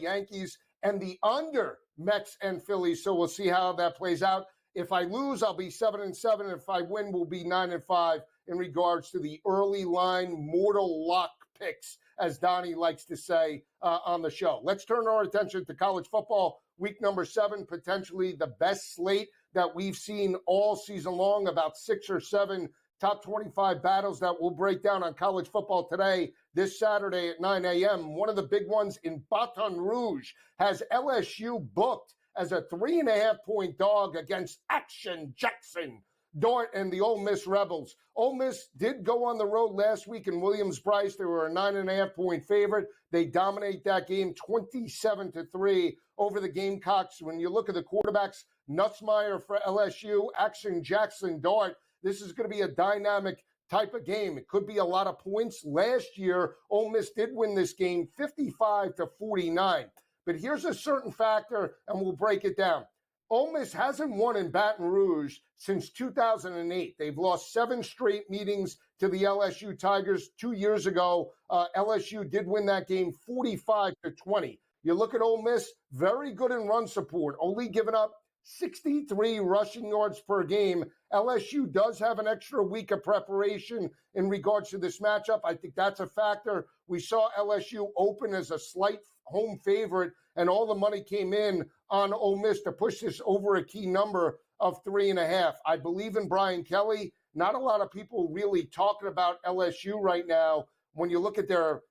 Yankees and the under Mets and Phillies. So we'll see how that plays out. If I lose, I'll be 7-7. If I win, we'll be 9-5 in regards to the early line mortal lock picks, as Donnie likes to say on the show. Let's turn our attention to college football. Week number 7, potentially the best slate that we've seen all season long, about 6 or 7 top 25 battles that we'll break down on College Football Today this Saturday at 9 a.m. One of the big ones in Baton Rouge has LSU booked as a 3.5-point dog against Action Jackson Dart and the Ole Miss Rebels. Ole Miss did go on the road last week in Williams-Brice. They were a 9.5-point favorite. They dominate that game 27-3 over the Gamecocks. When you look at the quarterbacks, Nussmeier for LSU, Action Jackson Dart, this is going to be a dynamic type of game. It could be a lot of points. Last year, Ole Miss did win this game 55-49. But here's a certain factor, and we'll break it down. Ole Miss hasn't won in Baton Rouge since 2008. They've lost 7 straight meetings to the LSU Tigers. 2 years ago, LSU did win that game 45-20. You look at Ole Miss, very good in run support, only giving up 63 rushing yards per game. LSU does have an extra week of preparation in regards to this matchup. I think that's a factor. We saw LSU open as a slight home favorite, and all the money came in on Ole Miss to push this over a key number of 3.5. I believe in Brian Kelly. Not a lot of people really talking about LSU right now. When you look at their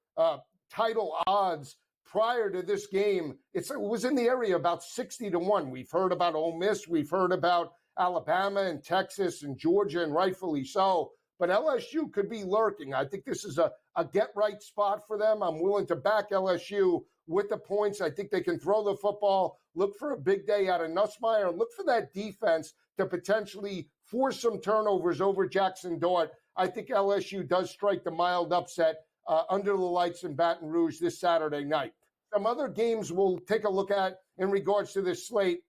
title odds prior to this game, it was in the area about 60-1. We've heard about Ole Miss. We've heard about Alabama and Texas and Georgia, and rightfully so. But LSU could be lurking. I think this is a get-right spot for them. I'm willing to back LSU with the points. I think they can throw the football, look for a big day out of Nussmeier, and look for that defense to potentially force some turnovers over Jackson Dart, I think LSU does strike the mild upset under the lights in Baton Rouge this Saturday night. Some other games we'll take a look at in regards to this slate.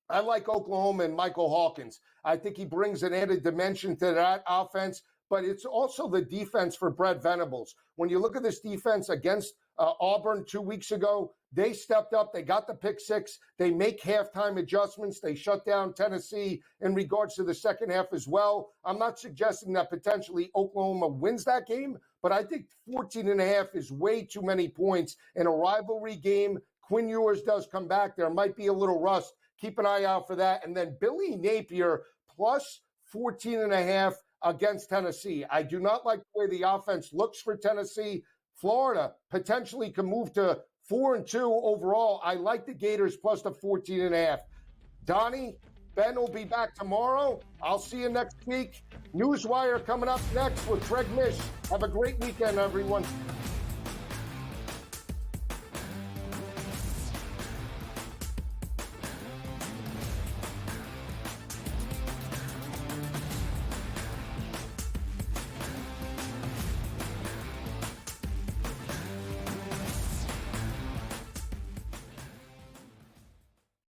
I like Oklahoma and Michael Hawkins. I think he brings an added dimension to that offense, but it's also the defense for Brett Venables. When you look at this defense against Auburn 2 weeks ago, they stepped up. They got the pick six. They make halftime adjustments. They shut down Tennessee in regards to the second half as well. I'm not suggesting that potentially Oklahoma wins that game, but I think 14.5 is way too many points in a rivalry game. Quinn Ewers does come back. There might be a little rust. Keep an eye out for that. And then Billy Napier plus 14.5 against Tennessee. I do not like the way the offense looks for Tennessee. Florida potentially can move to 4-2 overall. I like the Gators plus the 14.5. Donnie, Ben will be back tomorrow. I'll see you next week. Newswire coming up next with Craig Mish. Have a great weekend, everyone.